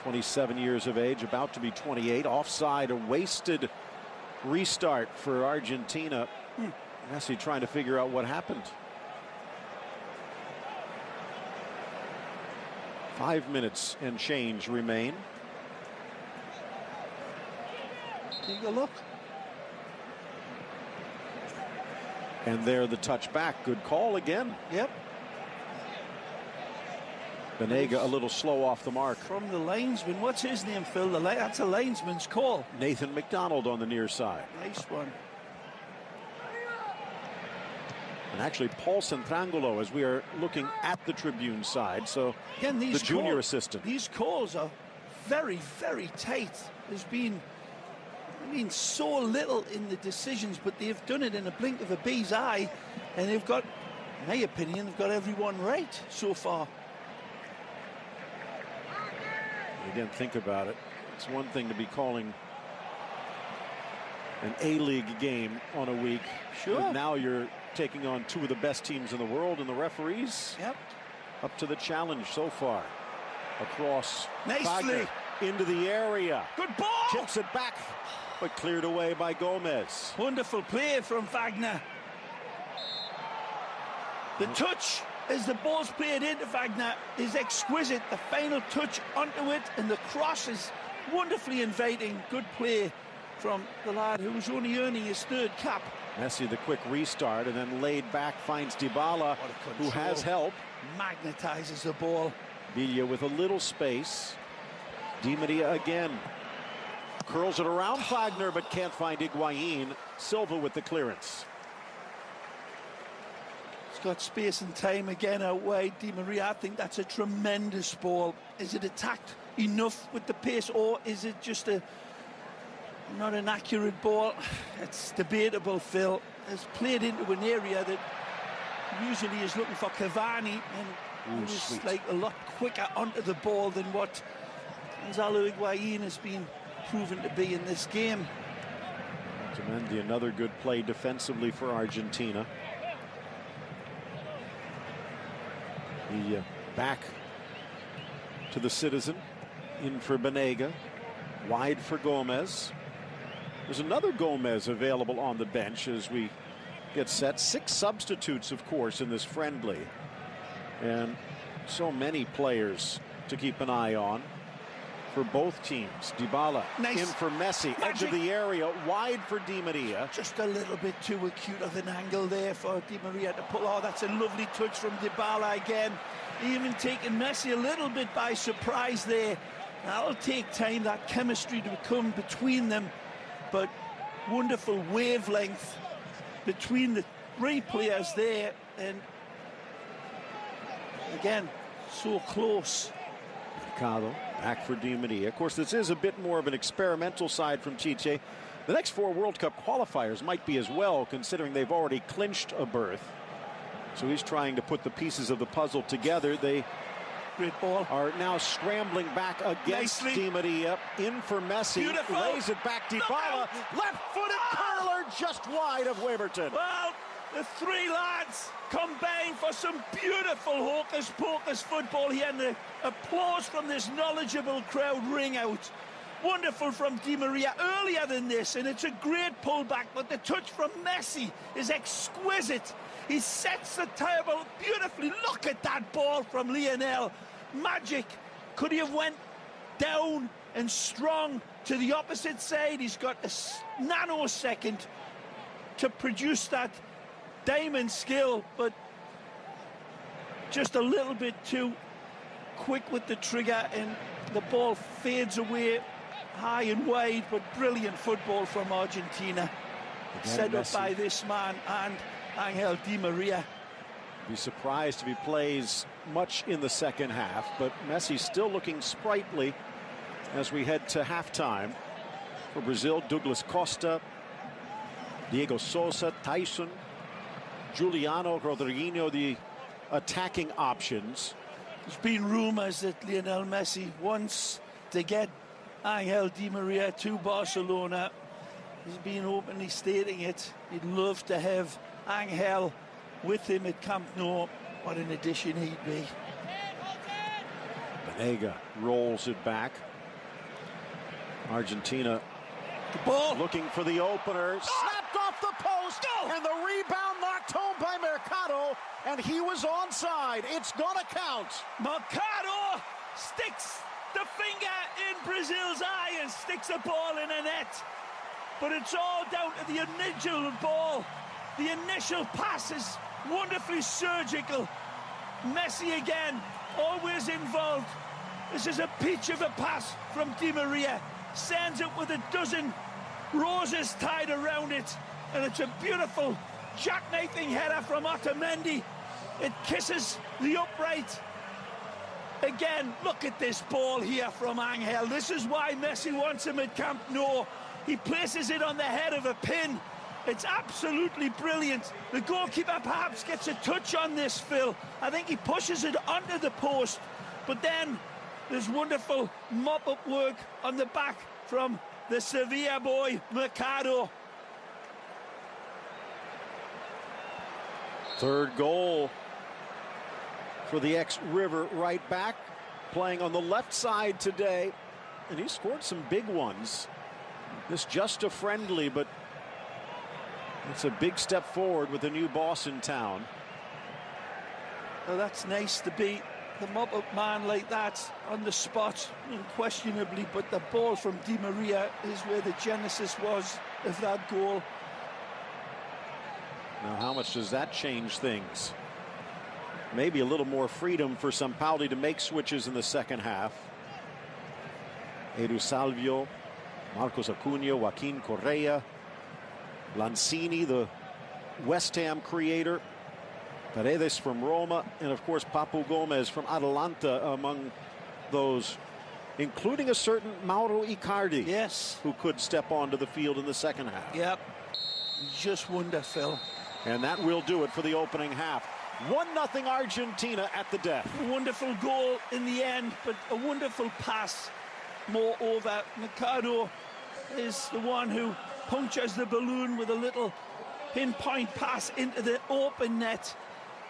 27 years of age, about to be 28. Offside, a wasted restart for Argentina. Messi trying to figure out what happened. 5 minutes and change remain. Take a look. And there the touchback. Good call again. Yep. Banega a little slow off the mark. From the linesman. What's his name, Phil? That's a linesman's call. Nathan McDonald on the near side. Nice one. And actually Paul Centrangolo, as we are looking at the Tribune side. So again, these the junior assistant. These calls are very, very tight. There's been I mean, so little in the decisions, but they've done it in a blink of a bee's eye, and they've got, in my opinion, they've got everyone right so far. Again, think about it. It's one thing to be calling an A-League game on a week. Sure. But now you're taking on two of the best teams in the world, and the referees up to the challenge so far. Across Fagner into the area. Good ball. Chips it back, but cleared away by Gómez. Wonderful play from Fagner. The touch as the ball's played into Fagner is exquisite. The final touch onto it, and the cross is wonderfully inviting. Good play from the lad who was only earning his third cap. Messi, the quick restart, and then laid back, finds Dybala, who has help. Magnetizes the ball. Biglia with a little space. Di Maria again. Curls it around Fagner, but can't find Higuaín. Silva with the clearance. He's got space and time again out wide. Di Maria, I think that's a tremendous ball. Is it attacked enough with the pace, or is it just not an accurate ball? It's debatable, Phil. It's played into an area that usually is looking for Cavani, and it was like a lot quicker onto the ball than what Gonzalo Higuaín has been proven to be in this game. Otamendi, another good play defensively for Argentina. The back to the citizen, in for Banega, wide for Gómez. There's another Gómez available on the bench as we get set. 6 substitutes, of course, in this friendly, and so many players to keep an eye on for both teams. Dybala in for Messi, edge of the area, wide for Di Maria. Just a little bit too acute of an angle there for Di Maria to pull. Oh, that's a lovely touch from Dybala again. Even taking Messi a little bit by surprise there. That'll take time, that chemistry to come between them, but wonderful wavelength between the 3 players there, and again, so close. Mercado back for Di Maria. Of course, this is a bit more of an experimental side from Chiche. The next 4 World Cup qualifiers might be as well, considering they've already clinched a berth. So he's trying to put the pieces of the puzzle together. They Great ball. Are now scrambling back against Di Maria. In for Messi. Beautiful. Lays it back. Dybala. Left-footed curler just wide of Weverton. Well, the 3 lads combine for some beautiful hocus-pocus football here, and the applause from this knowledgeable crowd ring out. Wonderful from Di Maria earlier than this, and it's a great pullback, but the touch from Messi is exquisite. He sets the table beautifully. Look at that ball from Lionel. Magic. Could he have went down and strong to the opposite side? He's got a nanosecond to produce that diamond skill, but just a little bit too quick with the trigger, and the ball fades away high and wide. But brilliant football from Argentina. Set up by this man and Ángel Di Maria. Be surprised if he plays much in the second half, but Messi still looking sprightly as we head to halftime. For Brazil, Douglas Costa, Diego Souza, Tyson, Juliano, Rodriguinho, the attacking options. There's been rumors that Lionel Messi wants to get Ángel Di Maria to Barcelona. He's been openly stating it. He'd love to have Ángel with him at Camp Nou. What an addition he'd be. Banega rolls it back. Argentina the ball looking for the opener. Snapped off the post, and the rebound knocked home by Mercado, and he was onside. It's gonna count. Mercado sticks the finger in Brazil's eye and sticks a ball in a net. But it's all down to the initial ball. The initial pass is wonderfully surgical. Messi again, always involved. This is a peach of a pass from Di Maria. Sends it with a dozen roses tied around it. And it's a beautiful jackknifing header from Otamendi. It kisses the upright. Again, look at this ball here from Ángel. This is why Messi wants him at Camp Nou. He places it on the head of a pin. It's absolutely brilliant. The goalkeeper perhaps gets a touch on this, Phil. I think he pushes it onto the post, but then there's wonderful mop-up work on the back from the Sevilla boy, Mercado. Third goal for the ex-River right back, playing on the left side today, and he scored some big ones. This just a friendly, but it's a big step forward with a new boss in town. Well, that's nice to be the mop-up man like that on the spot, unquestionably, but the ball from Di Maria is where the genesis was of that goal. Now, how much does that change things? Maybe a little more freedom for Sampaoli to make switches in the second half. Edu Salvio, Marcos Acuna, Joaquin Correa, Lanzini, the West Ham creator, Paredes from Roma, and of course Papu Gómez from Atalanta among those, including a certain Mauro Icardi. Yes. Who could step onto the field in the second half. Yep. Just wonder, Phil. And that will do it for the opening half. 1-0 Argentina at the death. A wonderful goal in the end, but a wonderful pass. Moreover, Mercado is the one who punctures the balloon with a little pinpoint pass into the open net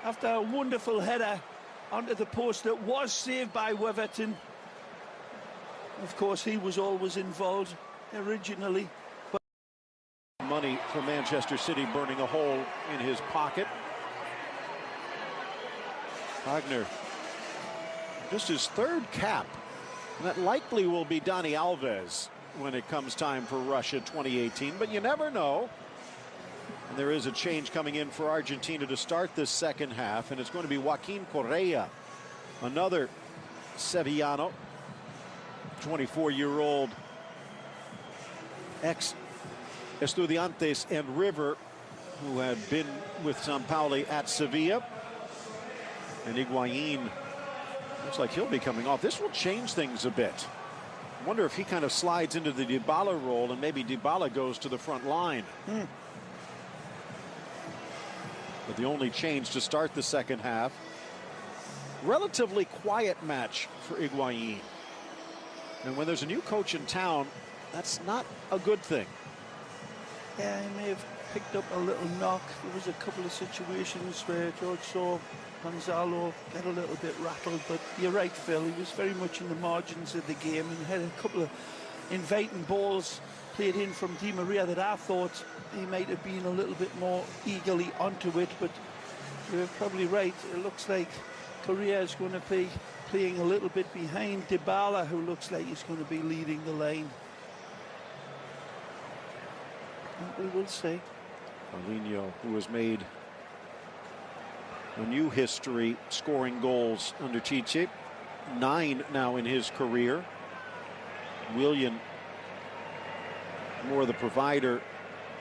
after a wonderful header onto the post that was saved by Weverton. Of course, he was always involved originally. But money for Manchester City burning a hole in his pocket. Fagner, just his third cap. And that likely will be Dani Alves when it comes time for Russia 2018, but you never know. And there is a change coming in for Argentina to start this second half, and it's going to be Joaquin Correa, another Sevillano, 24-year-old ex-Estudiantes and River, who had been with Sampaoli at Sevilla. And Higuaín looks like he'll be coming off. This will change things a bit. I wonder if he kind of slides into the Dybala role and maybe Dybala goes to the front line. But the only change to start the second half. Relatively quiet match for Higuaín. And when there's a new coach in town, that's not a good thing. Yeah, he may have picked up a little knock. There was a couple of situations where George saw Gonzalo get a little bit rattled, but you're right, Phil. He was very much in the margins of the game and had a couple of inviting balls played in from Di Maria that I thought he might have been a little bit more eagerly onto it, but you're probably right. It looks like Correa is going to be playing a little bit behind Dybala, who looks like he's going to be leading the line. And we will see. Paulinho, who has made a new history scoring goals under Chiche, 9 now in his career. Willian more the provider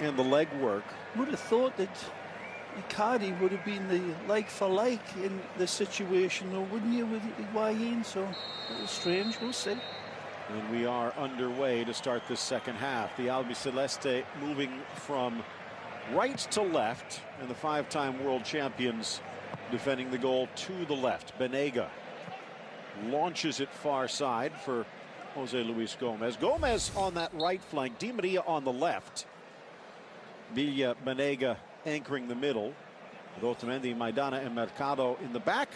and the legwork. Would have thought that Icardi would have been the like for like in the situation, though, wouldn't you, with Higuaín? So it was strange. We'll see. And we are underway to start this second half. The Albiceleste moving from right to left, and the 5-time world champions defending the goal to the left. Banega launches it far side for Jose Luis Gómez. Gómez on that right flank, Di Maria on the left. Biglia, Banega anchoring the middle, with Otamendi, Maidana, and Mercado in the back.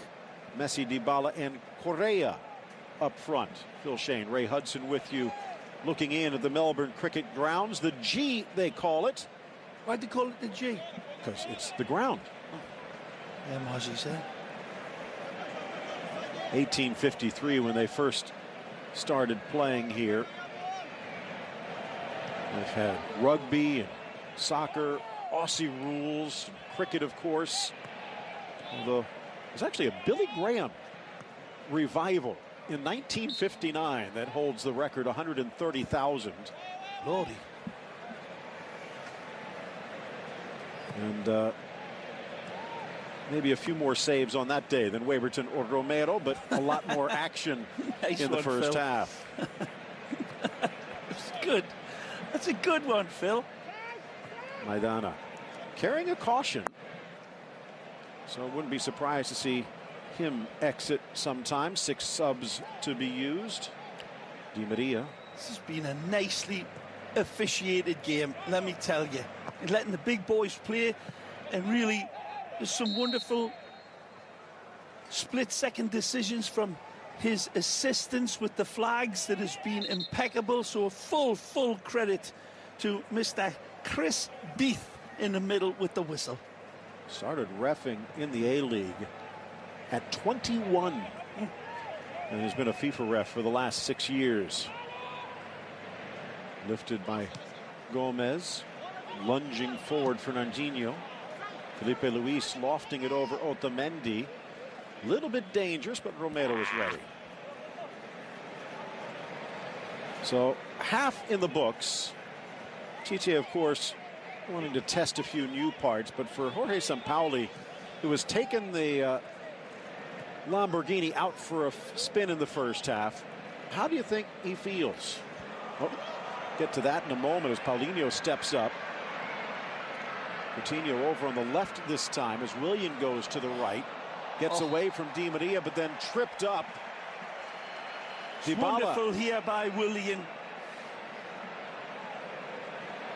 Messi, Dybala, and Correa up front. Phil Shane, Ray Hudson with you, looking in at the Melbourne Cricket Grounds. The G, they call it. Why'd they call it the G? Because it's the ground. Yeah, Mozzie said. 1853 when they first started playing here. They've had rugby and soccer, Aussie rules, cricket, of course. Although there's actually a Billy Graham revival in 1959 that holds the record, 130,000. Lordy. And maybe a few more saves on that day than Weverton or Romero, but a lot more action Nice in the first Phil. half. It's good. That's a good one, Phil. Maidana carrying a caution. So I wouldn't be surprised to see him exit sometime. 6 subs to be used. Di Maria. This has been a nicely officiated game, let me tell you. And letting the big boys play, and really there's some wonderful split-second decisions from his assistants with the flags that has been impeccable. So full credit to Mr. Chris Beath in the middle with the whistle. Started reffing in the A-League at 21 and has been a FIFA ref for the last 6 years. Lifted by Gómez, lunging forward Fernandinho. Felipe Luis lofting it over Otamendi. A little bit dangerous, but Romero is ready. So half in the books. Tite, of course, wanting to test a few new parts, but for Jorge Sampaoli, who has taken the Lamborghini out for a spin in the first half, how do you think he feels? Well, get to that in a moment as Paulinho steps up. Coutinho over on the left this time as Willian goes to the right. Gets away from Di Maria, but then tripped up. Dybala. Wonderful here by Willian.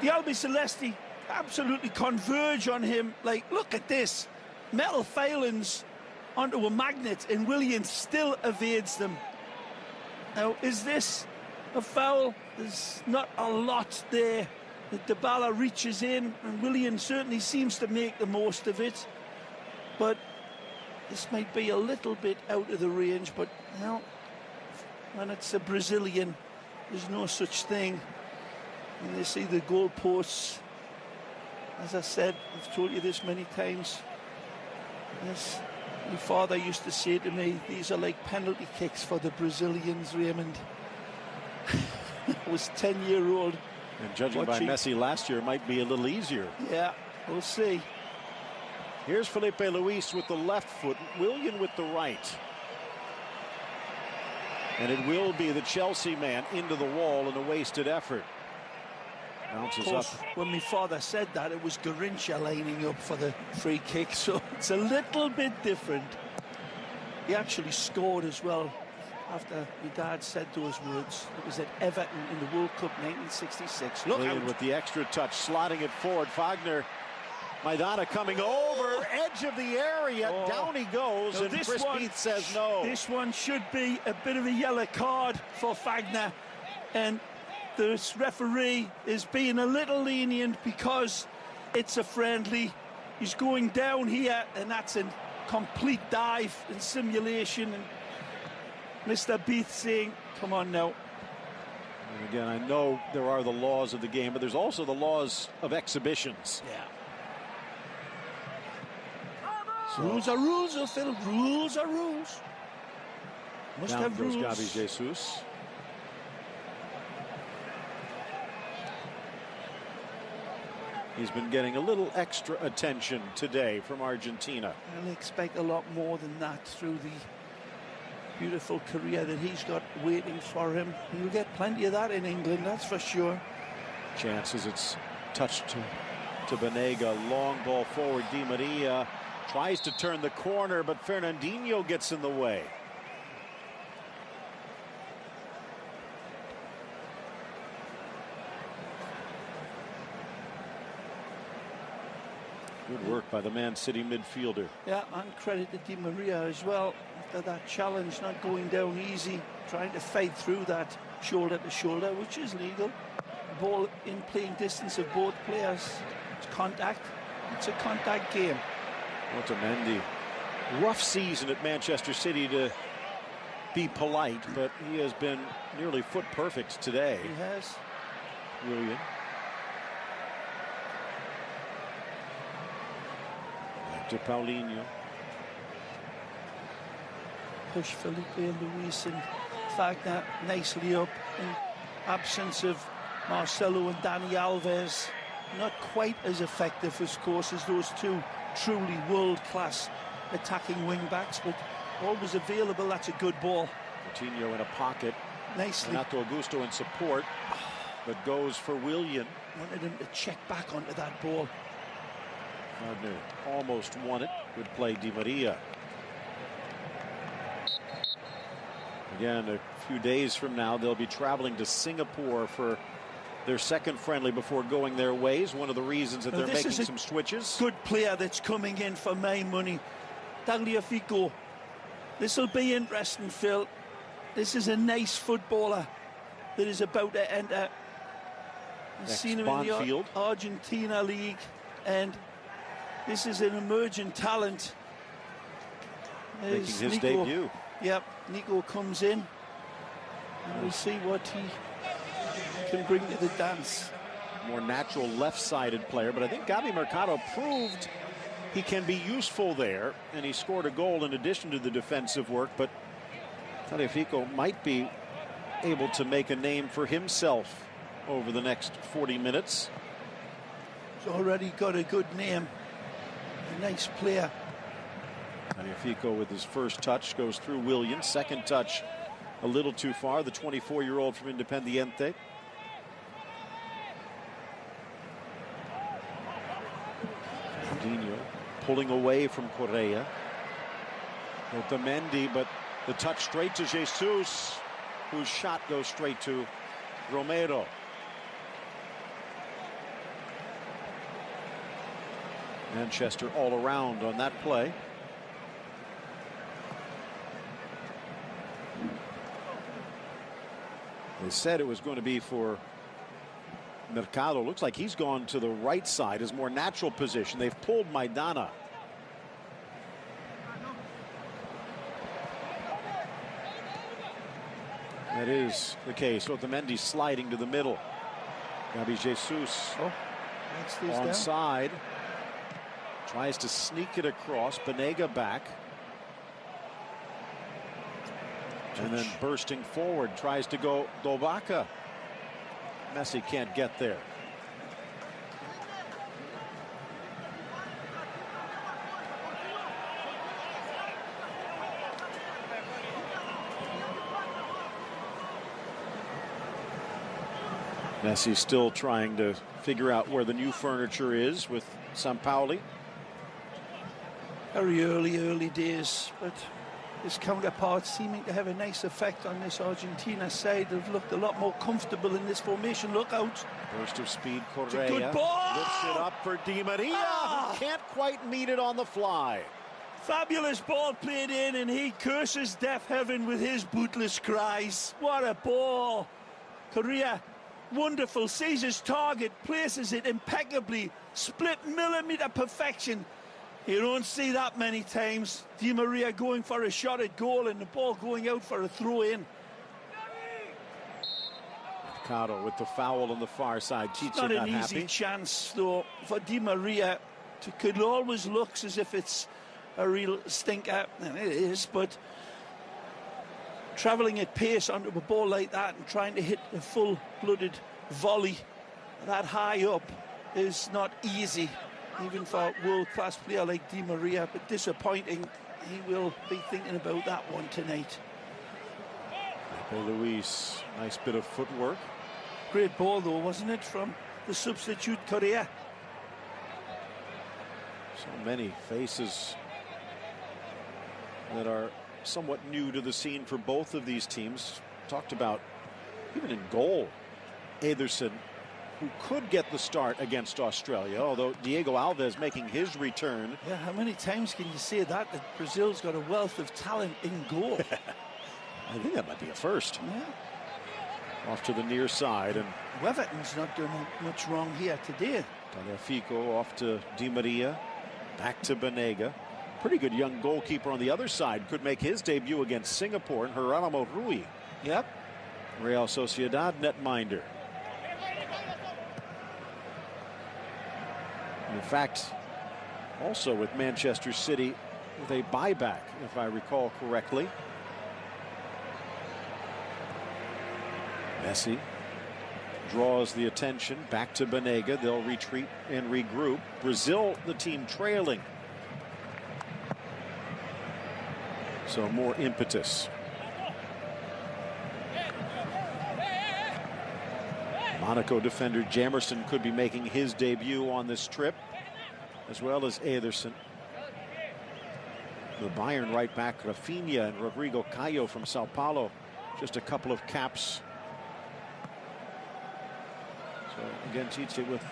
The Albicelesti absolutely converge on him. Like, look at this. Metal failings onto a magnet, and Willian still evades them. Now, is this a foul? There's not a lot there. The Dybala reaches in, and Willian certainly seems to make the most of it. But this might be a little bit out of the range, but now, when it's a Brazilian, there's no such thing. And they see the goalposts. As I said, I've told you this many times. Yes, my father used to say to me, these are like penalty kicks for the Brazilians, Raymond. I was 10-year-old. And judging by Messi last year, it might be a little easier. Yeah, we'll see. Here's Felipe Luis with the left foot, Willian with the right. And it will be the Chelsea man into the wall in a wasted effort. Bounces of course, up. When my father said that, it was Garrincha lining up for the free kick, so it's a little bit different. He actually scored as well after my dad said those words. It was at Everton in the World Cup 1966. Look Willian out. with the extra touch, slotting it forward. Fagner. Maidana coming over, edge of the area, down he goes, and Chris Beath says no. This one should be a bit of a yellow card for Fagner, and this referee is being a little lenient because it's a friendly. He's going down here, and that's a complete dive and simulation, and Mr. Beath saying, come on now. And again, I know there are the laws of the game, but there's also the laws of exhibitions. Yeah. So rules are rules, Phil. Rules are rules. Must have rules. Gabriel Jesus. He's been getting a little extra attention today from Argentina. I'll expect a lot more than that through the beautiful career that he's got waiting for him. He'll get plenty of that in England, that's for sure. Chances it's touched to Banega. Long ball forward. Di Maria tries to turn the corner, but Fernandinho gets in the way. Good work by the Man City midfielder. Yeah, and credit to Di Maria as well. After that challenge, not going down easy, trying to fight through that shoulder to shoulder, which is legal. Ball in playing distance of both players. It's contact. It's a contact game. Otamendi, rough season at Manchester City to be polite, but he has been nearly foot perfect today. He has. Willian. Back to Paulinho. Push Felipe Luis and Fagner nicely up in absence of Marcelo and Dani Alves. Not quite as effective, of course, as those two truly world-class attacking wing-backs, but always available. That's a good ball. Coutinho in a pocket. Nicely. Renato Augusto in support. but goes for Willian. Wanted him to check back onto that ball. Fagner almost won it. Good play, Di Maria. Again, a few days from now, they'll be traveling to Singapore for their second friendly before going their ways. One of the reasons that they're making some switches. Good player that's coming in for my money. Tagliafico. This will be interesting, Phil. This is a nice footballer that is about to enter. I've seen him in the Argentina League, and this is an emerging talent. Making his debut. Yep, Nico comes in, and we'll see what he can bring to the dance. More natural left-sided player, but I think Gabi Mercado proved he can be useful there, and he scored a goal in addition to the defensive work, but Tagliafico might be able to make a name for himself over the next 40 minutes. He's already got a good name, a nice player. Tagliafico with his first touch goes through Williams. Second touch a little too far. The 24-year-old from Independiente. Coutinho pulling away from Correa. Otamendi, but the touch straight to Jesus, whose shot goes straight to Romero. Manchester all around on that play. They said it was going to be for Mercado. Looks like he's gone to the right side, his more natural position. They've pulled Maidana. That is the case. Otamendi sliding to the middle. Gabi Jesus onside. Tries to sneak it across. Banega back. And then bursting forward, tries to go Dybala. Messi can't get there. Messi still trying to figure out where the new furniture is with Sampaoli. Very early days, but his counterparts seeming to have a nice effect on this Argentina side. They've looked a lot more comfortable in this formation. Look out. Burst of speed, Correa. It's a good ball. Lifts it up for Di Maria, who can't quite meet it on the fly. Fabulous ball played in, and he curses deaf heaven with his bootless cries. What a ball. Correa, wonderful, sees his target, places it impeccably. Split millimeter perfection. You don't see that many times. Di Maria going for a shot at goal and the ball going out for a throw-in. Mercado with the foul on the far side. Chicha not an easy chance, though, for Di Maria. It always looks as if it's a real stinker, and it is, but travelling at pace onto a ball like that and trying to hit a full-blooded volley that high up is not easy, even for a world-class player like Di Maria, but disappointing. He will be thinking about that one tonight. Luis, nice bit of footwork. Great ball, though, wasn't it, from the substitute Correa? So many faces that are somewhat new to the scene for both of these teams. Talked about, even in goal, Ederson, who could get the start against Australia, although Diego Alves making his return. Yeah, how many times can you say that Brazil's got a wealth of talent in goal? I think that might be a first. Yeah. Off to the near side, and Weverton's not doing much wrong here today. Tagliafico off to Di Maria, back to Banega. Pretty good young goalkeeper on the other side. Could make his debut against Singapore, and Geronimo Rui. Yep. Real Sociedad netminder. In fact, also with Manchester City with a buyback, if I recall correctly. Messi draws the attention back to Banega. They'll retreat and regroup. Brazil, the team trailing. So more impetus. Monaco defender Jamerson could be making his debut on this trip, as well as Ederson. The Bayern right back Rafinha and Rodrigo Caio from Sao Paulo, just a couple of caps. So again, Tite with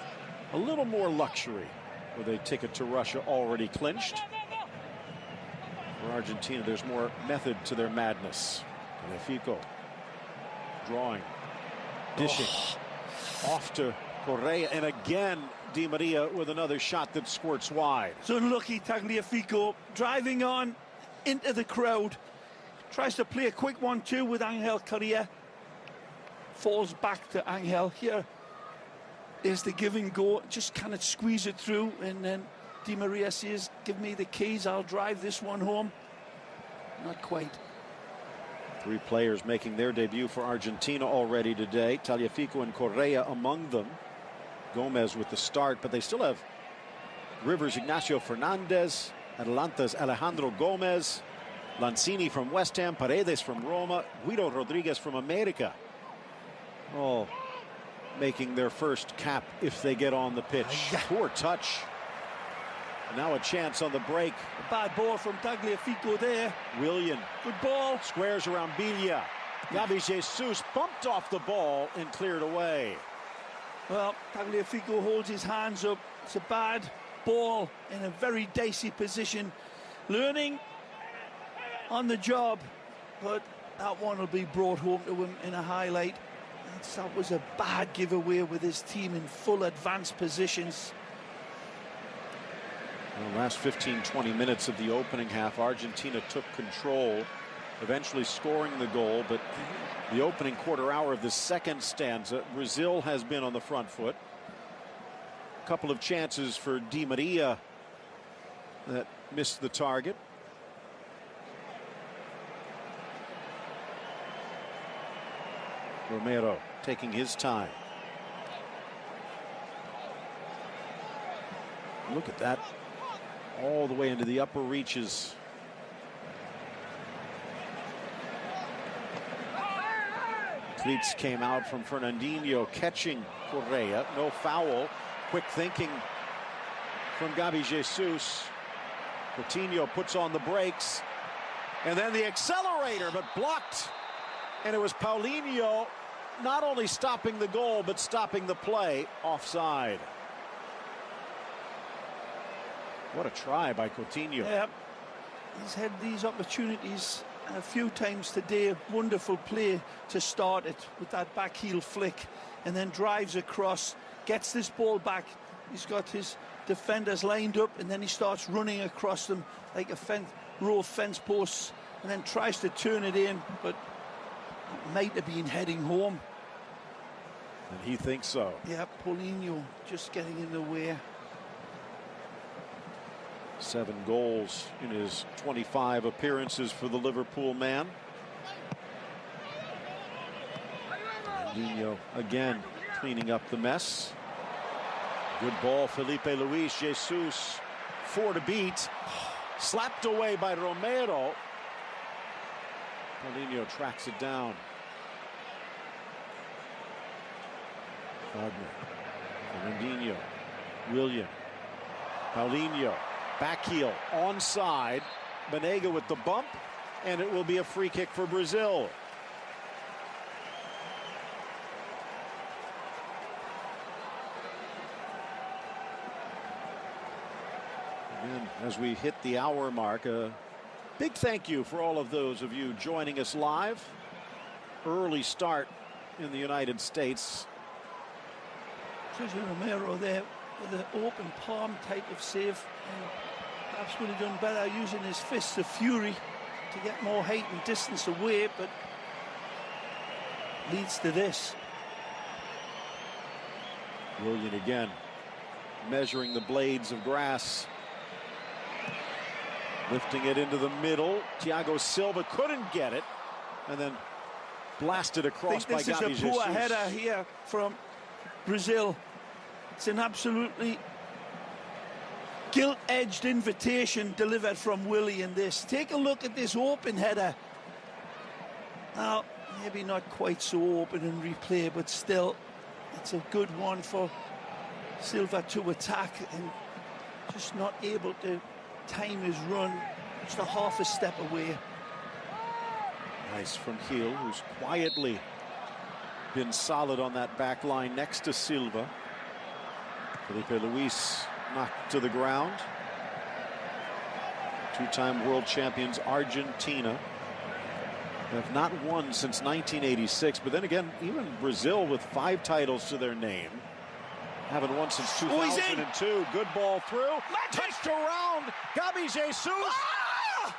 a little more luxury with a ticket to Russia already clinched. For Argentina, there's more method to their madness. Fico drawing, dishing, off to Correa, and again Di Maria with another shot that squirts wide. So unlucky Tagliafico, driving on into the crowd, tries to play a quick 1-2 with Ángel Correa, falls back to Ángel. Here is the give and go, just cannot squeeze it through, and then Di Maria says, give me the keys, I'll drive this one home. Not quite. 3 players making their debut for Argentina already today. Tagliafico and Correa among them. Gómez with the start, but they still have Rivers Ignacio Fernandez, Atalanta's Alejandro Gómez, Lanzini from West Ham, Paredes from Roma, Guido Rodriguez from America. All making their first cap if they get on the pitch. Poor touch. Now a chance on the break. A bad ball from Tagliafico there. Willian. Good ball. Squares around Biglia. Gabi Jesus bumped off the ball and cleared away. Well, Tagliafico holds his hands up. It's a bad ball in a very dicey position. Learning on the job, but that one will be brought home to him in a highlight. That was a bad giveaway with his team in full advanced positions. The last 15-20 minutes of the opening half, Argentina took control, eventually scoring the goal, but the opening quarter hour of the second stanza, Brazil has been on the front foot. A couple of chances for Di Maria that missed the target. Romero taking his time. Look at that. All the way into the upper reaches. Cleats came out from Fernandinho, catching Correa. No foul. Quick thinking from Gabi Jesus. Coutinho puts on the brakes. And then the accelerator, but blocked. And it was Paulinho not only stopping the goal, but stopping the play. Offside. What a try by Coutinho. Yeah, he's had these opportunities a few times today. Wonderful play to start it with that back heel flick, and then drives across, gets this ball back. He's got his defenders lined up, and then he starts running across them like a row of fence posts, and then tries to turn it in, but it might have been heading home. And he thinks so. Yeah, Paulinho just getting in the way. 7 goals in his 25 appearances for the Liverpool man. Fernandinho again cleaning up the mess. Good ball, Felipe Luis. Jesus 4 to beat. Slapped away by Romero. Paulinho tracks it down. Fagner. Fernandinho. Willian. Paulinho. Back heel, onside. Banega with the bump, and it will be a free kick for Brazil. And as we hit the hour mark, a big thank you for all of those of you joining us live. Early start in the United States. Sergio Romero there with an open palm type of save. Perhaps would have done better using his fists of fury to get more height and distance away, but leads to this. Willian again measuring the blades of grass, lifting it into the middle. Thiago Silva couldn't get it, and then blasted across by Gabi Jesus. This is a poor header here from Brazil. It's an absolutely gilt-edged invitation delivered from Willie in this. Take a look at this open header. Now, maybe not quite so open in replay, but still, It's a good one for Silva to attack and just not able to time his run. Just a half a step away. Nice from Gil, who's quietly been solid on that back line next to Silva. Felipe Luis knocked to the ground. Two-time world champions Argentina have not won since 1986, but then again, even Brazil with 5 titles to their name haven't won since 2002. Good ball through, touched around, Gabi Jesus,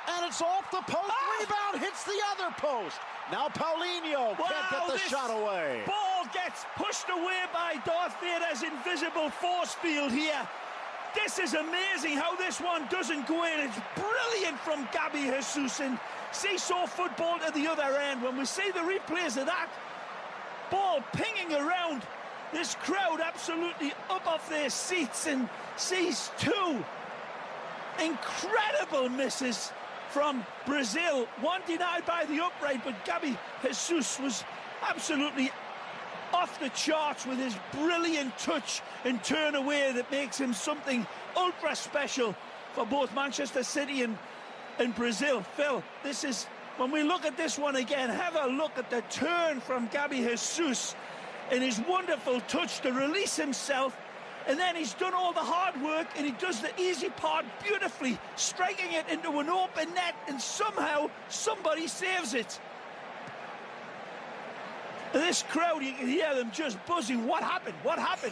and it's off the post. Rebound hits the other post. Now Paulinho can't get the shot away. Ball gets pushed away by Darth Vader's invisible force field here. This is amazing how this one doesn't go in. It's brilliant from Gabi Jesus, and seesaw football to the other end. When we see the replays of that ball pinging around, this crowd absolutely up off their seats and sees 2 incredible misses from Brazil. One denied by the upright, but Gabi Jesus was absolutely off the charts with his brilliant touch and turn away that makes him something ultra special for both Manchester City and Brazil. Phil, this is, when we look at this one again, have a look at the turn from Gabi Jesus and his wonderful touch to release himself, and then he's done all the hard work and he does the easy part beautifully, striking it into an open net, and somehow somebody saves it. And this crowd, you can hear them just buzzing. What happened? What happened?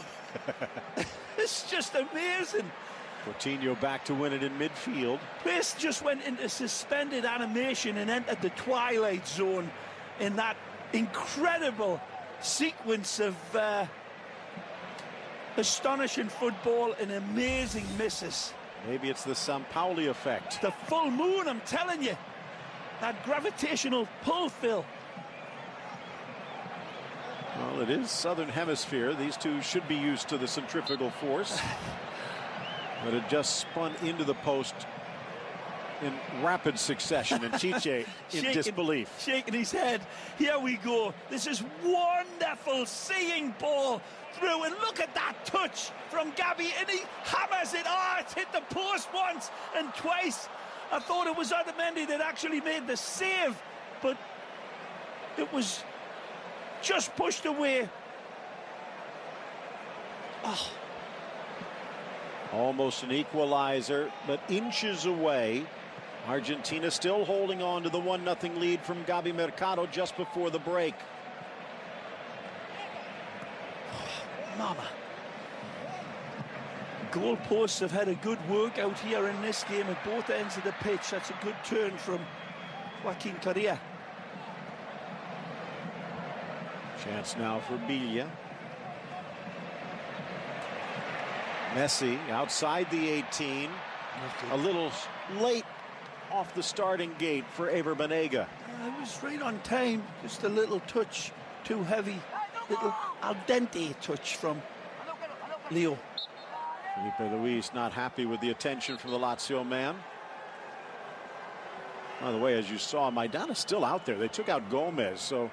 It's just amazing. Coutinho back to win it in midfield. Place just went into suspended animation and entered the twilight zone in that incredible sequence of astonishing football and amazing misses. Maybe it's the Sampaoli effect. The full moon, I'm telling you. That gravitational pull, Phil. Well, it is Southern Hemisphere. These two should be used to the centrifugal force. But it just spun into the post in rapid succession, and Chiche in disbelief. Shaking his head. Here we go. This is wonderful, seeing ball through, and look at that touch from Gabi, and he hammers it. It's hit the post once and twice. I thought it was Otamendi that actually made the save, but it was just pushed away. Almost an equalizer, but inches away. Argentina still holding on to the 1-0 lead from Gabi Mercado just before the break. Mama. Goalposts have had a good workout here in this game at both ends of the pitch. That's a good turn from Joaquin Correa. Chance now for Biglia. Messi outside the 18. A little late off the starting gate for Éver Banega. It was right on time. Just a little touch too heavy. Little al dente touch from Leo. Felipe Luis not happy with the attention from the Lazio man. By the way, as you saw, Maidana's still out there. They took out Gómez, so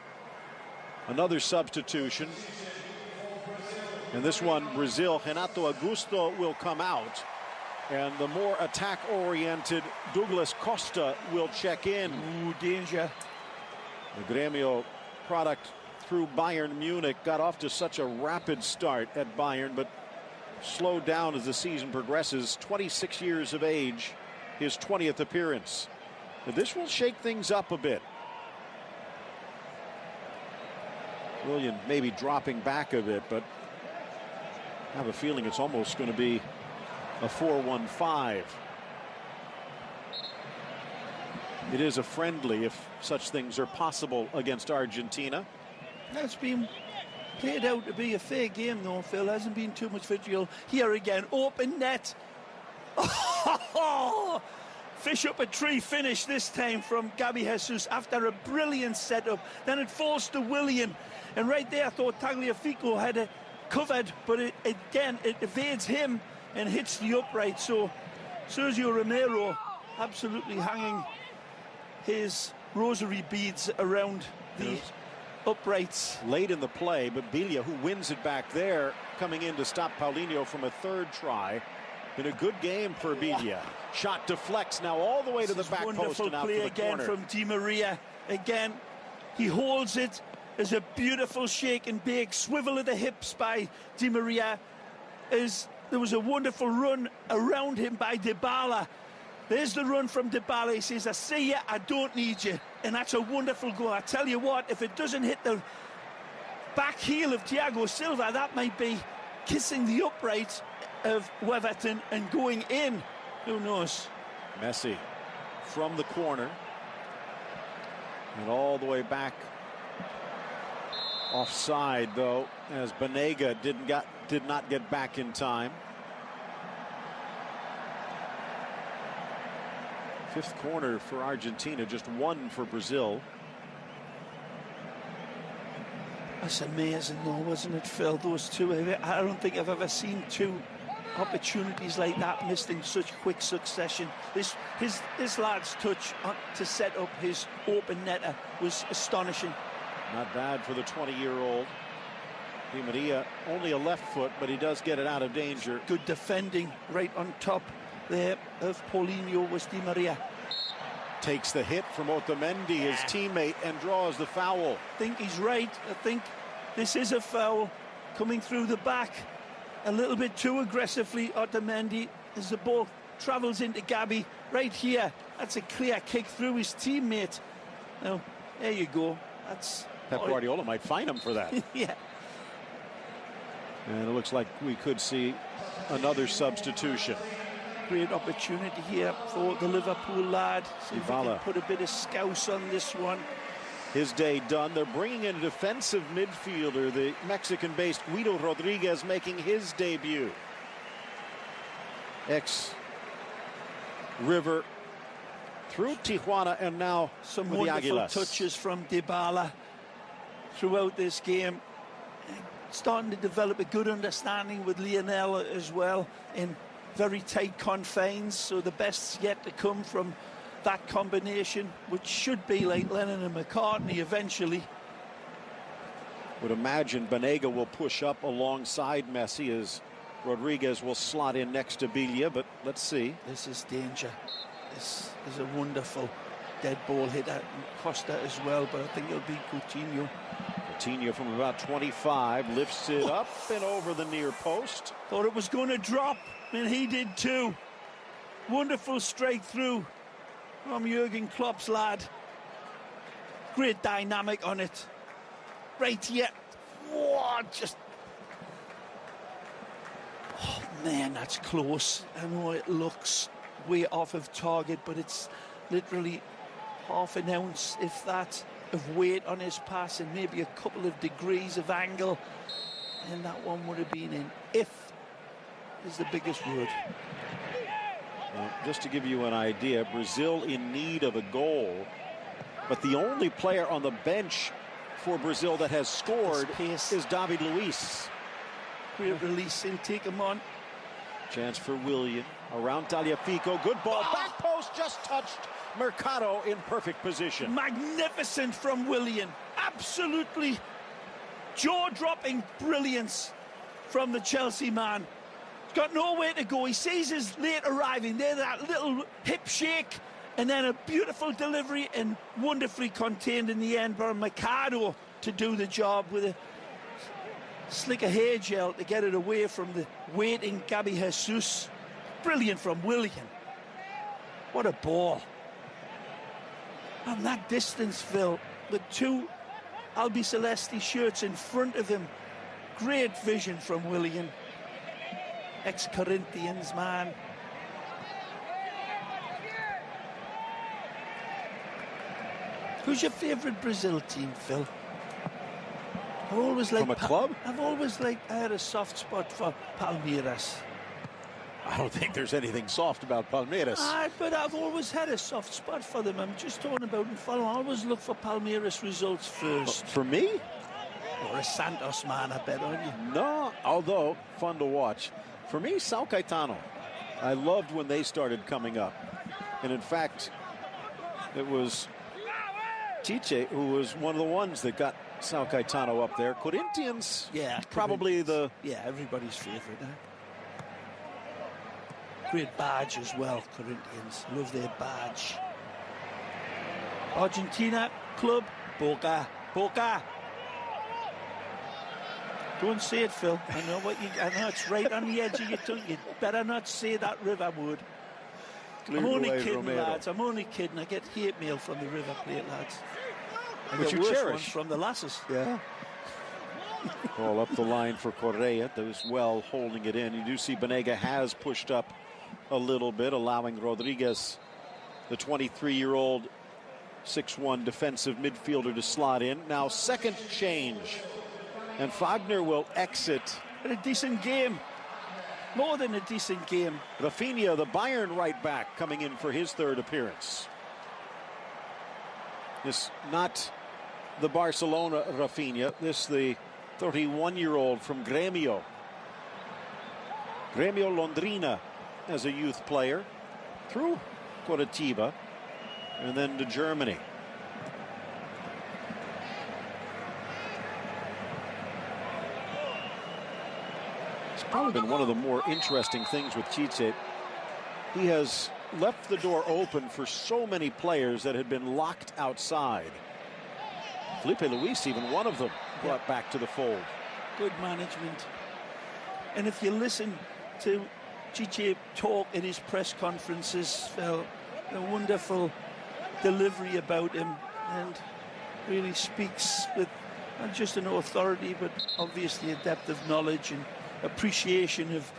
another substitution. And this one, Brazil, Renato Augusto will come out. And the more attack-oriented Douglas Costa will check in. Ooh, danger. The Grêmio product through Bayern Munich got off to such a rapid start at Bayern, but slowed down as the season progresses. 26 years of age, his 20th appearance. But this will shake things up a bit. Willian maybe dropping back a bit, but I have a feeling it's almost going to be a 4-1-5. It is a friendly, if such things are possible, against Argentina. It's been played out to be a fair game, though, Phil. Hasn't been too much vitriol. Here again, open net. Oh, fish up a tree finish this time from Gabi Jesus after a brilliant setup. Then it falls to Willian. And right there, I thought Tagliafico had it covered, but it evades him and hits the upright. So Sergio Romero absolutely hanging his rosary beads around the uprights. Late in the play, but Biglia, who wins it back there, coming in to stop Paulinho from a third try. Been a good game for Biglia. Shot deflects now all the way to the back post and out to the again corner. From Di Maria. Again, he holds it. There's a beautiful shake and bake, swivel of the hips by Di Maria. There was a wonderful run around him by Dybala. There's the run from Dybala. He says, I see you, I don't need you. And that's a wonderful goal. I tell you what, if it doesn't hit the back heel of Thiago Silva, that might be kissing the upright of Weverton and going in. Who knows? Messi from the corner and all the way back. Offside, though, as Banega did not get back in time. Fifth corner for Argentina, just one for Brazil. That's amazing, though, wasn't it, Phil? Those two, I don't think I've ever seen two opportunities like that missed in such quick succession. This lad's touch to set up his open netter was astonishing. Not bad for the 20-year-old. Di Maria, only a left foot, but he does get it out of danger. Good defending right on top there of Paulinho was Di Maria. Takes the hit from Otamendi, his teammate, and draws the foul. I think he's right. I think this is a foul coming through the back a little bit too aggressively. Otamendi, as the ball travels into Gabi right here. That's a clear kick through his teammate. Now, there you go. That's Pep Guardiola might fine him for that. Yeah. And it looks like we could see another substitution. Great opportunity here for the Liverpool lad. See if he can put a bit of scouse on this one. His day done. They're bringing in a defensive midfielder, the Mexican-based Guido Rodriguez, making his debut. Ex-River through Tijuana and now some with wonderful the Águilas. touches from Dybala throughout this game. Starting to develop a good understanding with Lionel as well in very tight confines, so the best's yet to come from that combination, which should be like Lennon and McCartney eventually. Would imagine Banega will push up alongside Messi as Rodriguez will slot in next to Biglia, but let's see. This is danger. This is a wonderful dead ball hitter. Costa as well, but I think it'll be Coutinho. Coutinho from about 25 lifts it up and over the near post. Thought it was going to drop, and he did too. Wonderful straight through from Jurgen Klopp's lad. Great dynamic on it. Right here. Whoa, just... Oh, man, that's close. I know it looks way off of target, but it's literally half an ounce, if that, of weight on his pass and maybe a couple of degrees of angle. And that one would have been in. If is the biggest word. Well, just to give you an idea, Brazil in need of a goal, but the only player on the bench for Brazil that has scored is David Luiz. Great release in, take him on. Chance for William around Tagliafico. Good ball, back post, just touched. Mercado in perfect position. Magnificent from William. Absolutely jaw-dropping brilliance from the Chelsea man. He's got nowhere to go. He sees his late arriving there, that little hip shake, and then a beautiful delivery and wonderfully contained in the end by Mercado to do the job with a slicker hair gel to get it away from the waiting Gabi Jesus. Brilliant from William. What a ball. From that distance, Phil, the two Albiceleste shirts in front of him. Great vision from William. Ex-Corinthians man. Who's your favourite Brazil team, Phil? I've always liked from a club? I've always liked. I had a soft spot for Palmeiras. I don't think there's anything soft about Palmeiras. But I've always had a soft spot for them. I'm just talking about in football. I always look for Palmeiras results first. For me? Or a Santos man, I bet, aren't you? No, although fun to watch. For me, São Caetano. I loved when they started coming up. And in fact, it was Tite who was one of the ones that got São Caetano up there. Corinthians, yeah, probably the... Yeah, everybody's favourite. Great badge as well, Corinthians. Love their badge. Argentina club, Boca. Boca. Don't say it, Phil. I know it's right on the edge of your tongue. You'd better not say that River word. I'm only kidding, Romero. Lads. I'm only kidding. I get hate mail from the River Plate lads. I get worse ones from the lasses. Yeah. Ball up the line for Correa. Those well holding it in. You do see Banega has pushed up a little bit, allowing Rodriguez, the 23-year-old 6'1" defensive midfielder, to slot in. Now second change. And Fagner will exit. A decent game. More than a decent game. Rafinha, the Bayern right back, coming in for his third appearance. This not the Barcelona Rafinha. This the 31-year-old from Grêmio. Grêmio Londrina as a youth player. Through Curitiba. And then to Germany. Probably been one of the more interesting things with Tite. He has left the door open for so many players that had been locked outside. Felipe Luis, even one of them, brought back to the fold. Good management. And if you listen to Tite talk at his press conferences, a wonderful delivery about him, and really speaks with not just an authority, but obviously a depth of knowledge and appreciation of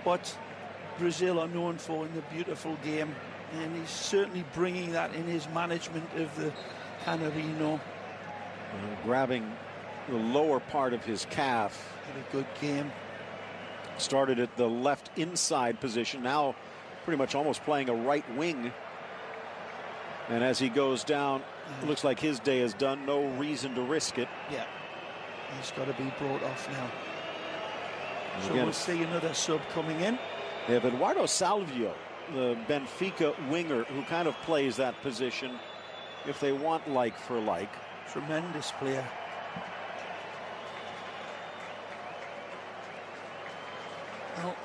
what Brazil are known for in the beautiful game, and he's certainly bringing that in his management of the Canarino. Grabbing the lower part of his calf. Had a good game. Started at the left inside position, now pretty much almost playing a right wing. And as he goes down, it looks like his day is done. No reason to risk it. Yeah, he's got to be brought off now. And so again, we'll see another sub coming in. They have Eduardo Salvio, the Benfica winger, who kind of plays that position if they want like for like. Tremendous player. Well,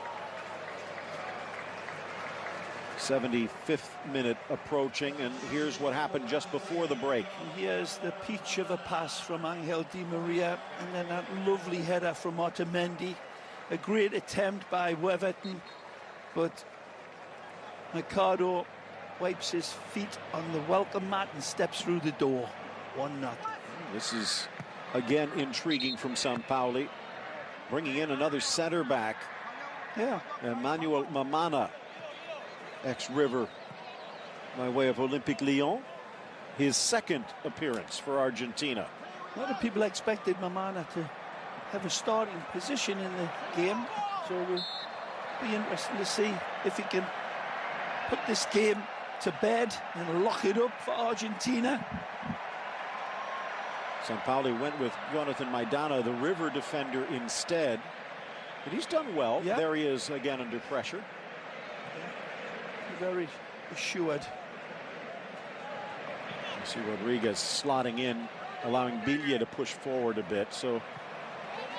75th minute approaching, and here's what happened just before the break. Here's the peach of a pass from Ángel Di María, and then that lovely header from Otamendi. A great attempt by Weverton, but Mercado wipes his feet on the welcome mat and steps through the door. 1-0. This is again intriguing from Sampaoli, bringing in another center back. Yeah, Emmanuel Mamana, ex-River by way of Olympique Lyon. His second appearance for Argentina. A lot of people expected Mamana to have a starting position in the game, so we'll be interesting to see if he can put this game to bed and lock it up for Argentina. Sampaoli went with Jonatan Maidana, the River defender, instead. But he's done well. Yeah. There he is again under pressure. Yeah. Very assured. You see Rodriguez slotting in, allowing Biglia to push forward a bit. So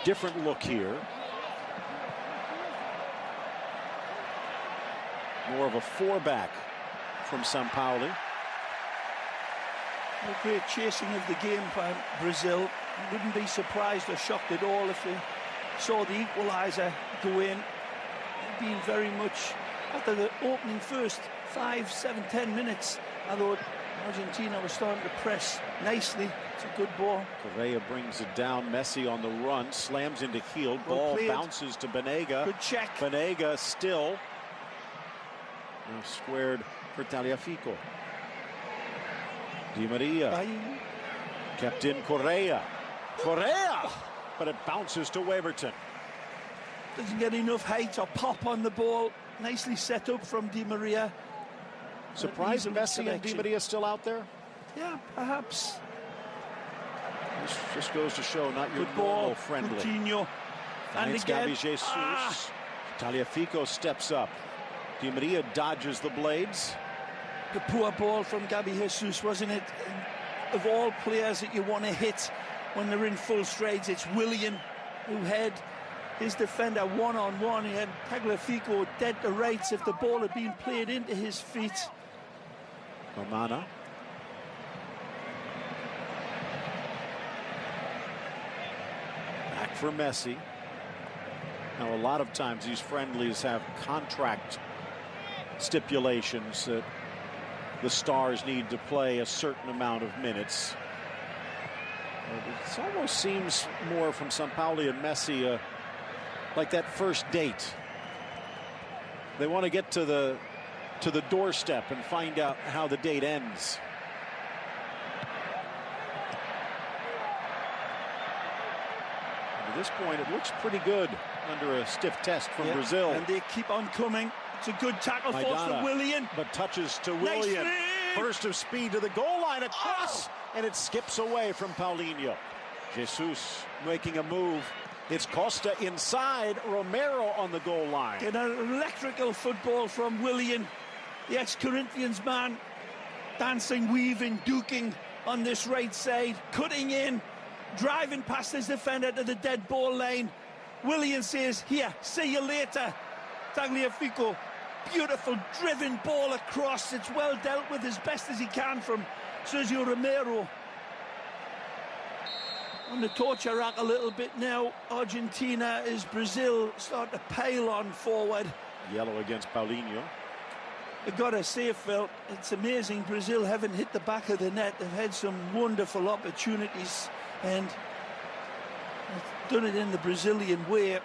different look here. More of a four-back from Sampaoli. A great chasing of the game by Brazil. Wouldn't be surprised or shocked at all if they saw the equaliser go in. Being very much, after the opening first 5, 7, 10 minutes, I thought Argentina was starting to press nicely. It's a good ball. Correa brings it down. Messi on the run, slams into heel. Ball bounces to Banega. Good check. Banega still. Now squared for Tagliafico. Di Maria. Kept in Correa. Correa! But it bounces to Weverton. Doesn't get enough height or pop on the ball. Nicely set up from Di Maria. Surprised Messi and Di Maria still out there? Yeah, perhaps. This just goes to show not your good ball. Normal friendly. Coutinho. And again. Jesus. Tagliafico steps up. Di Maria dodges the blades. The poor ball from Gabi Jesus, wasn't it? And of all players that you want to hit when they're in full strides. It's Willian who had his defender one-on-one. He had Tagliafico dead to rights if the ball had been played into his feet. Maidana. Back for Messi. Now, a lot of times these friendlies have contract stipulations that the stars need to play a certain amount of minutes. It almost seems more from Sampaoli and Messi like that first date. They want to get to the doorstep and find out how the date ends. At this point, it looks pretty good under a stiff test from Brazil. And they keep on coming. It's a good tackle force for Willian. But touches to Willian. Burst of speed to the goal line, across, and it skips away from Paulinho. Jesus making a move. It's Costa inside, Romero on the goal line. An electrical football from Willian, the ex-Corinthians man, dancing, weaving, duking on this right side, cutting in, driving past his defender to the dead ball line. Willian says, here, see you later. Tagliafico, beautiful driven ball across. It's well dealt with as best as he can from Sergio Romero. On the torture rack a little bit now. Argentina is Brazil start to pile on forward. Yellow against Paulinho. I've got to say, Phil, it's amazing Brazil haven't hit the back of the net. They've had some wonderful opportunities and done it in the Brazilian way.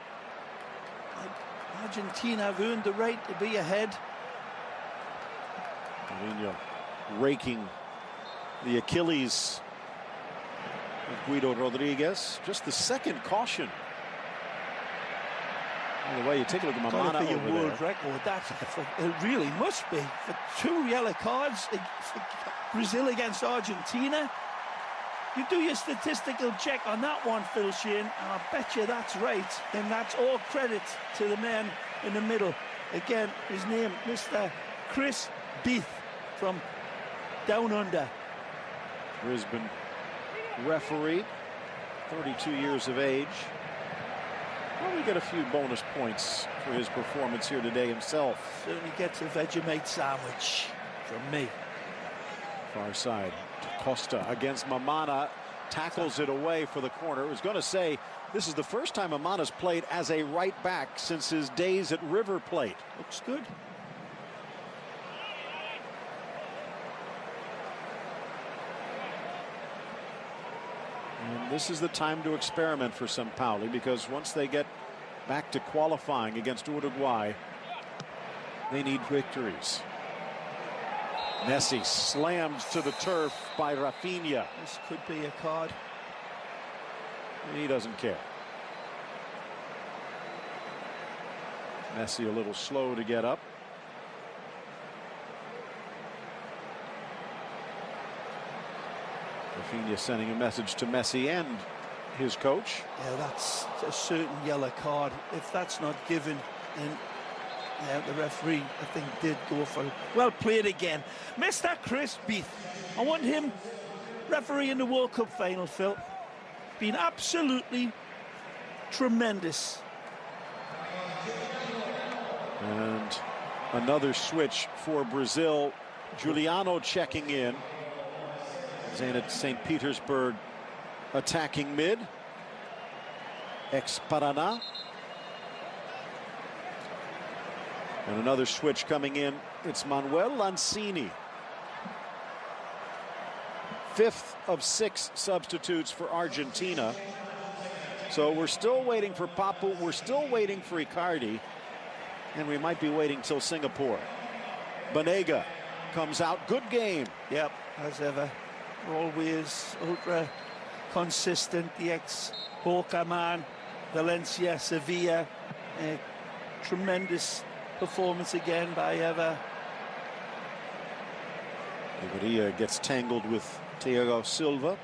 Argentina have earned the right to be ahead. Paulinho raking the Achilles of Guido Rodriguez. Just the second caution. By the way, you take a look at Maidana Be a over world there. record. It really must be for 2 yellow cards for Brazil against Argentina. You do your statistical check on that one, Phil Shane, and I bet you that's right. And that's all credit to the man in the middle. Again, his name, Mr. Chris Beath from Down Under. Brisbane referee, 32 years of age. Probably get a few bonus points for his performance here today himself. Certainly gets a Vegemite sandwich from me. Far side. Costa against Maidana, tackles it away for the corner. I was going to say, this is the first time Maidana's played as a right back since his days at River Plate. Looks good. And this is the time to experiment for Sampaoli, because once they get back to qualifying against Uruguay, they need victories. Messi slammed to the turf by Rafinha. This could be a card. He doesn't care. Messi a little slow to get up. Rafinha sending a message to Messi and his coach. Yeah, that's a certain yellow card. If that's not given, then the referee, I think, did go for it. Well played again. Mr. Chris Beath. I want him refereeing the World Cup final, Phil. Been absolutely tremendous. And another switch for Brazil. Giuliano checking in. Zenit St. Petersburg attacking mid. Ex-Paraná. And another switch coming in. It's Manuel Lanzini. 5th of 6 substitutes for Argentina. So we're still waiting for Papu. We're still waiting for Icardi. And we might be waiting till Singapore. Banega comes out. Good game. Yep, as ever. Always ultra consistent. The ex-Boca man. Valencia, Sevilla. Tremendous performance again by Éver. Maria gets tangled with Thiago Silva.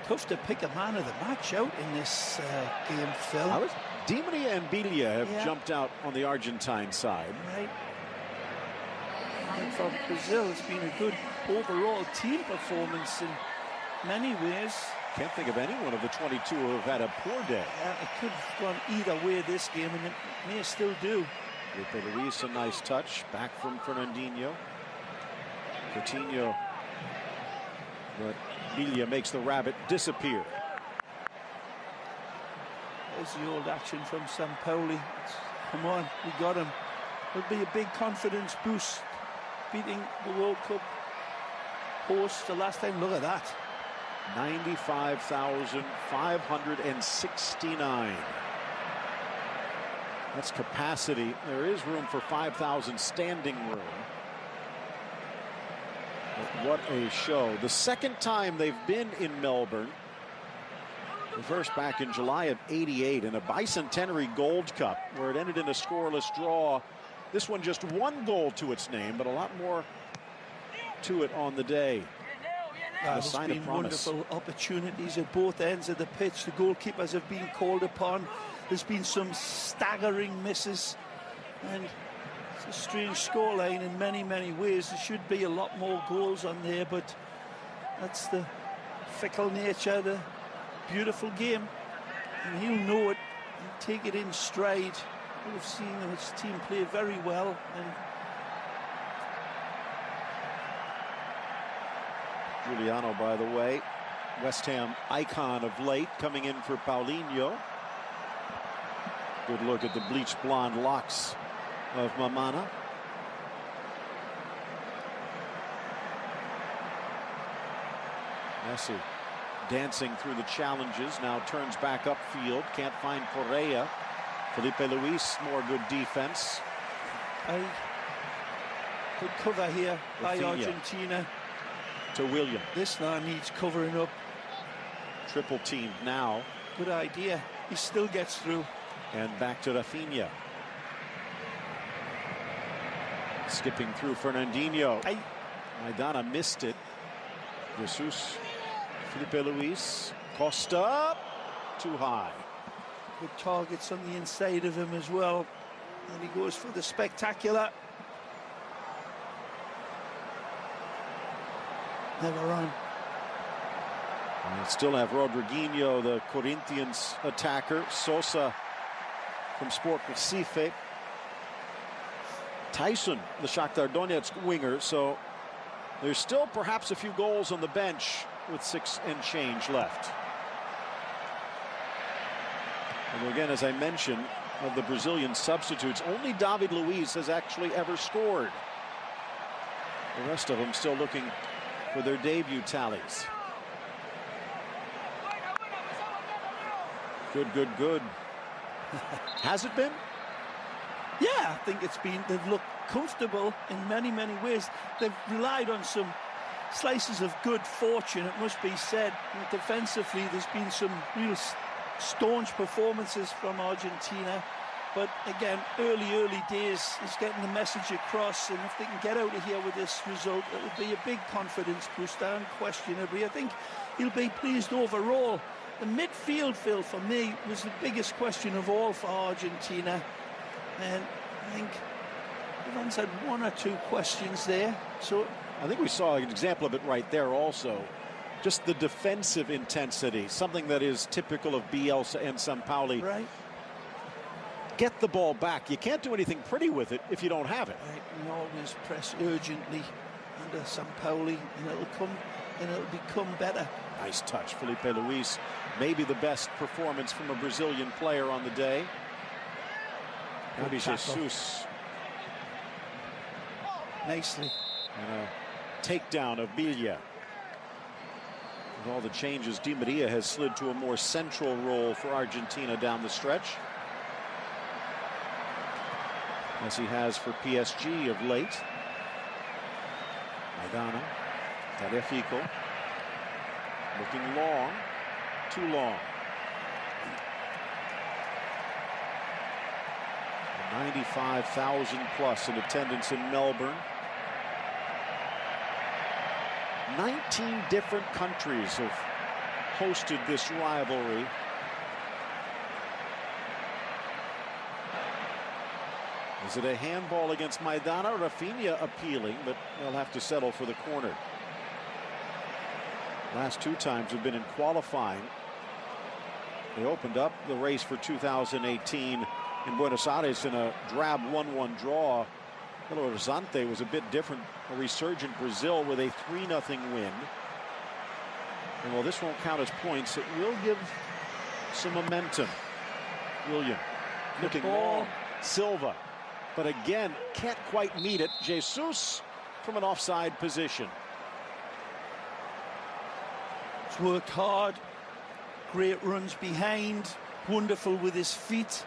Tough to pick a man of the match out in this game, Phil. Di Maria and Biglia have jumped out on the Argentine side. Right. And for Brazil, it's been a good overall team performance in many ways. Can't think of anyone of the 22 who have had a poor day. Yeah, it could have gone either way this game, and it may still do. Felipe Luis, a nice touch. Back from Fernandinho. Coutinho. But Biglia makes the rabbit disappear. There's the old action from Sampaoli. Come on, we got him. It'll be a big confidence boost. Beating the World Cup host the last time. Look at that. 95,569. That's capacity. There is room for 5,000 standing room. But what a show. The second time they've been in Melbourne. The first back in July of '88 in a Bicentenary Gold Cup, where it ended in a scoreless draw. This one just one goal to its name, but a lot more to it on the day. There's been wonderful opportunities at both ends of the pitch. The goalkeepers have been called upon. There's been some staggering misses, and it's a strange scoreline in many, many ways. There should be a lot more goals on there, but that's the fickle nature, the beautiful game, and he'll know it and take it in stride. We've seen his team play very well, and Giuliano, by the way, West Ham icon of late, coming in for Paulinho. Good look at the bleached blonde locks of Mamana. Messi dancing through the challenges, now turns back upfield, can't find Correa. Felipe Luis, more good defense. Good cover here by Argentina. To William. This man needs covering up. Triple teamed now. Good idea. He still gets through. And back to Rafinha. Skipping through Fernandinho. Maidana missed it. Jesus. Felipe Luis. Costa. Too high. Good targets on the inside of him as well. And he goes for the spectacular. Never on. And still have Rodriguinho, the Corinthians attacker. Sosa from Sport Recife. Tyson, the Shakhtar Donetsk winger. So there's still perhaps a few goals on the bench with 6 and change left. And again, as I mentioned, of the Brazilian substitutes, only David Luiz has actually ever scored. The rest of them still looking for their debut tallies. Good. Has it been? Yeah, I think it's been. They've looked comfortable in many, many ways. They've relied on some slices of good fortune, it must be said. And defensively, there's been some real staunch performances from Argentina. But again, early days is getting the message across, and if they can get out of here with this result, it would be a big confidence booster, unquestionably. I think he'll be pleased overall. The midfield, Phil, for me, was the biggest question of all for Argentina, and I think everyone's had 1 or 2 questions there. So I think we saw an example of it right there also. Just the defensive intensity, something that is typical of Bielsa and Sampaoli. Right. Get the ball back. You can't do anything pretty with it if you don't have it. Right, and always press urgently under Sampaoli, and it'll come, and it'll become better. Nice touch, Felipe Luis. Maybe the best performance from a Brazilian player on the day. Maybe Jesus. Nicely. And a takedown of Biglia. With all the changes, Di Maria has slid to a more central role for Argentina down the stretch, as he has for PSG of late. Maidana, Tagliafico, looking long, too long. 95,000 plus in attendance in Melbourne. 19 different countries have hosted this rivalry. Is it a handball against Maidana? Rafinha appealing, but they'll have to settle for the corner. Last 2 times have been in qualifying. They opened up the race for 2018 in Buenos Aires in a drab 1-1 draw. Belo Horizonte was a bit different. A resurgent Brazil with a 3-0 win. And while this won't count as points, it will give some momentum. William looking long. Silva. But again, can't quite meet it. Jesus from an offside position. He's worked hard. Great runs behind. Wonderful with his feet.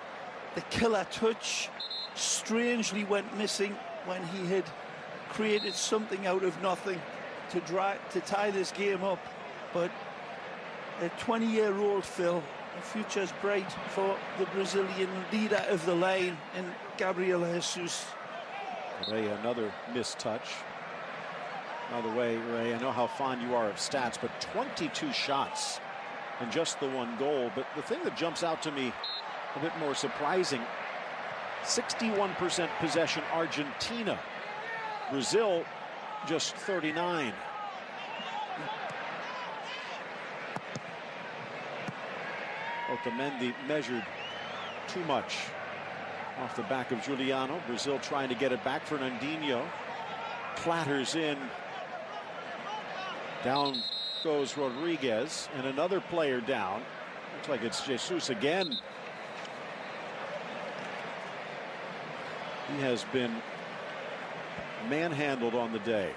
The killer touch strangely went missing when he had created something out of nothing to tie this game up. But a 20-year-old Phil, the future's bright for the Brazilian leader of the line and Gabriel Jesus. Ray, another missed touch. By the way, Ray, I know how fond you are of stats, but 22 shots and just the 1 goal. But the thing that jumps out to me a bit more surprising, 61% possession Argentina. Brazil just 39. Otamendi measured too much off the back of Juliano. Brazil trying to get it back. Fernandinho clatters in. Down goes Rodriguez, and another player down. Looks like it's Jesus again. He has been manhandled on the day.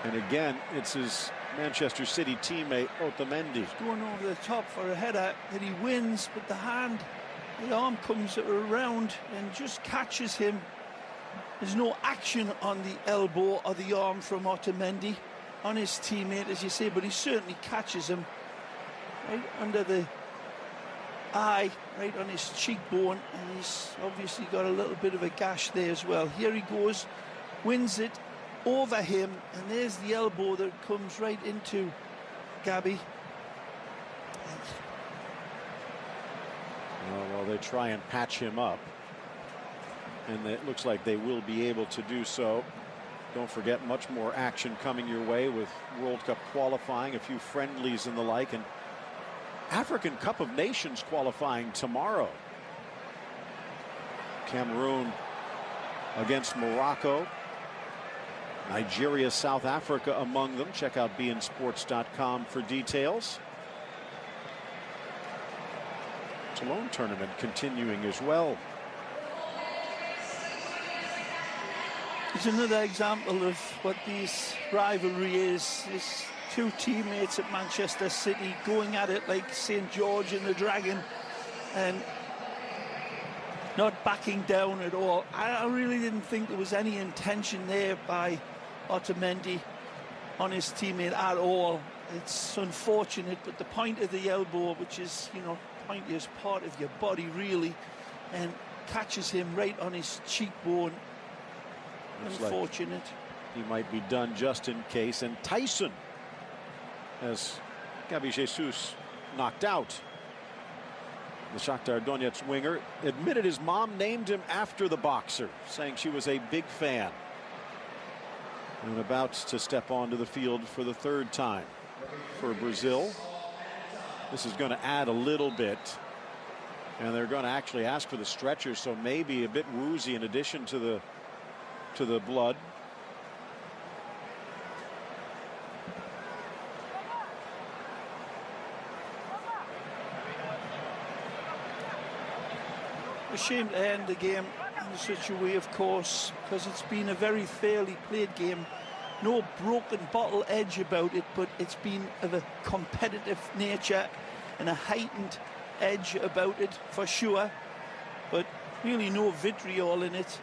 And again, it's his Manchester City teammate Otamendi. He's going over the top for a header that he wins, but the arm comes around and just catches him. There's no action on the elbow or the arm from Otamendi on his teammate, as you say, but he certainly catches him right under the eye, right on his cheekbone, and he's obviously got a little bit of a gash there as well. Here he goes, wins it over him, and there's the elbow that comes right into Gabby. Well, they try and patch him up, and it looks like they will be able to do so. Don't forget, much more action coming your way with World Cup qualifying, a few friendlies and the like, and African Cup of Nations qualifying tomorrow. Cameroon against Morocco. Nigeria, South Africa among them. Check out beInSports.com for details. Toulon tournament continuing as well. It's another example of what this rivalry is. It's 2 teammates at Manchester City going at it like St. George and the Dragon and not backing down at all. I really didn't think there was any intention there by Otamendi on his teammate at all. It's unfortunate, but the point of the elbow, which is, you know, point is part of your body really, and catches him right on his cheekbone. Looks unfortunate. Like he might be done just in case. And Tyson, as Gabi Jesus knocked out. The Shakhtar Donetsk winger admitted his mom named him after the boxer, saying she was a big fan. And about to step onto the field for the 3rd time for Brazil. This is going to add a little bit. And they're going to actually ask for the stretcher, so maybe a bit woozy in addition to the blood. A shame to end the game in such a way, of course, because it's been a very fairly played game. No broken bottle edge about it, but it's been of a competitive nature and a heightened edge about it for sure, but really no vitriol in it.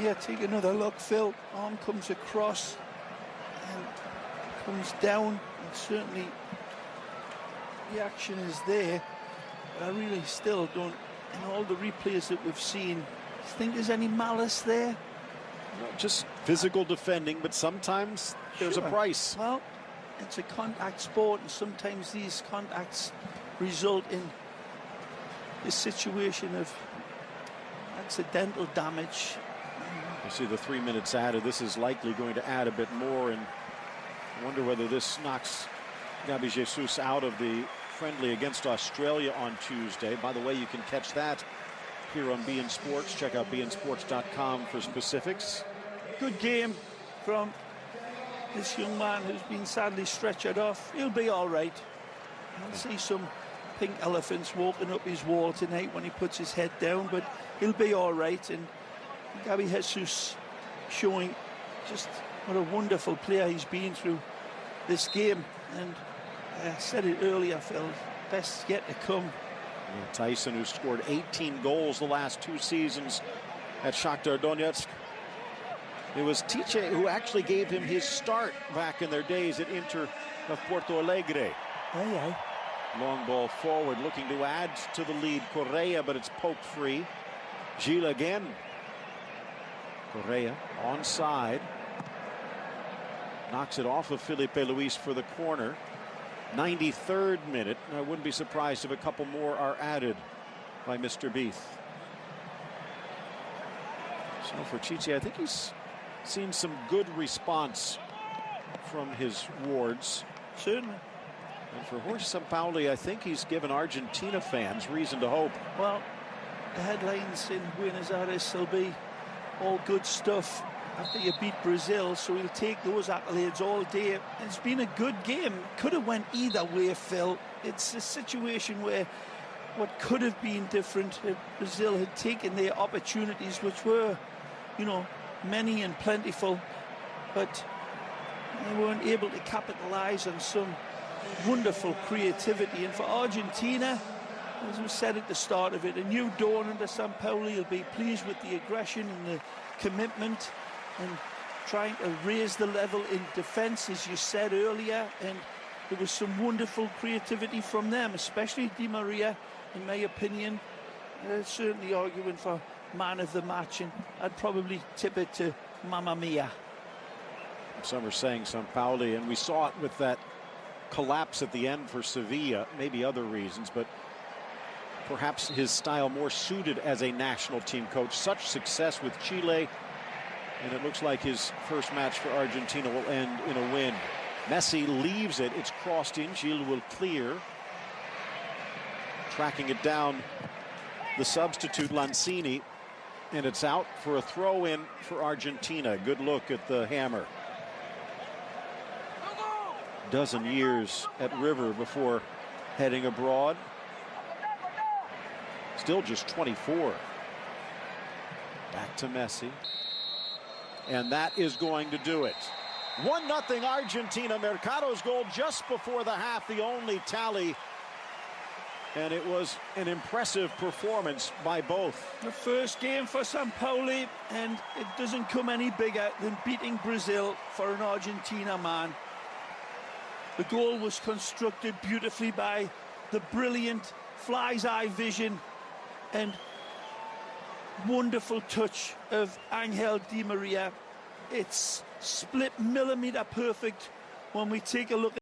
Yeah, take another look, Phil. Arm comes across and comes down, and certainly the action is there. But I really still don't, in all the replays that we've seen, think there's any malice there. Not just physical defending, but sometimes there's a price. Well, it's a contact sport, and sometimes these contacts result in this situation of accidental damage. You see the 3 minutes added. This is likely going to add a bit more, and I wonder whether this knocks Gabi Jesus out of the friendly against Australia on Tuesday. By the way, you can catch that here on beIN Sports. Check out beinsports.com for specifics. Good game from this young man who's been sadly stretchered off. He'll be all right. I'll see some pink elephants walking up his wall tonight when he puts his head down, but he'll be all right. And Gabi Jesus showing just what a wonderful player he's been through this game. And I said it earlier, Phil, best yet to come. Tyson, who scored 18 goals the last 2 seasons at Shakhtar Donetsk. It was Tiche who actually gave him his start back in their days at Inter of Porto Alegre. Aye. Long ball forward, looking to add to the lead. Correa, but it's poked free. Gil again. Correa onside. Knocks it off of Filipe Luis for the corner. 93rd minute. I wouldn't be surprised if a couple more are added by Mr. Beath. So for Chichi, I think he's seen some good response from his wards. Certainly. And for Jorge Sampaoli, I think he's given Argentina fans reason to hope. Well, the headlines in Buenos Aires will be all good stuff after you beat Brazil, so he'll take those accolades all day. It's been a good game. Could have went either way, Phil. It's a situation where what could have been different if Brazil had taken their opportunities, which were, you know, many and plentiful, but they weren't able to capitalize on some wonderful creativity. And for Argentina, as we said at the start of it, a new dawn under Sampaoli. Will be pleased with the aggression and the commitment and trying to raise the level in defense, as you said earlier. And there was some wonderful creativity from them, especially Di Maria, in my opinion. Certainly arguing for man of the match, and I'd probably tip it to Mamma Mia. Some are saying Sampaoli, and we saw it with that collapse at the end for Sevilla, maybe other reasons, but perhaps his style more suited as a national team coach. Such success with Chile, and it looks like his first match for Argentina will end in a win. Messi leaves it. It's crossed in. Gil will clear. Tracking it down, the substitute Lanzini, and it's out for a throw-in for Argentina. Good look at the hammer. Dozen years at River before heading abroad. Still just 24. Back to Messi. And that is going to do it. 1-0 Argentina. Mercado's goal just before the half, the only tally. And it was an impressive performance by both. The first game for Sampaoli, and it doesn't come any bigger than beating Brazil for an Argentina man. The goal was constructed beautifully by the brilliant fly's eye vision and wonderful touch of Ángel Di María. It's split millimeter perfect when we take a look at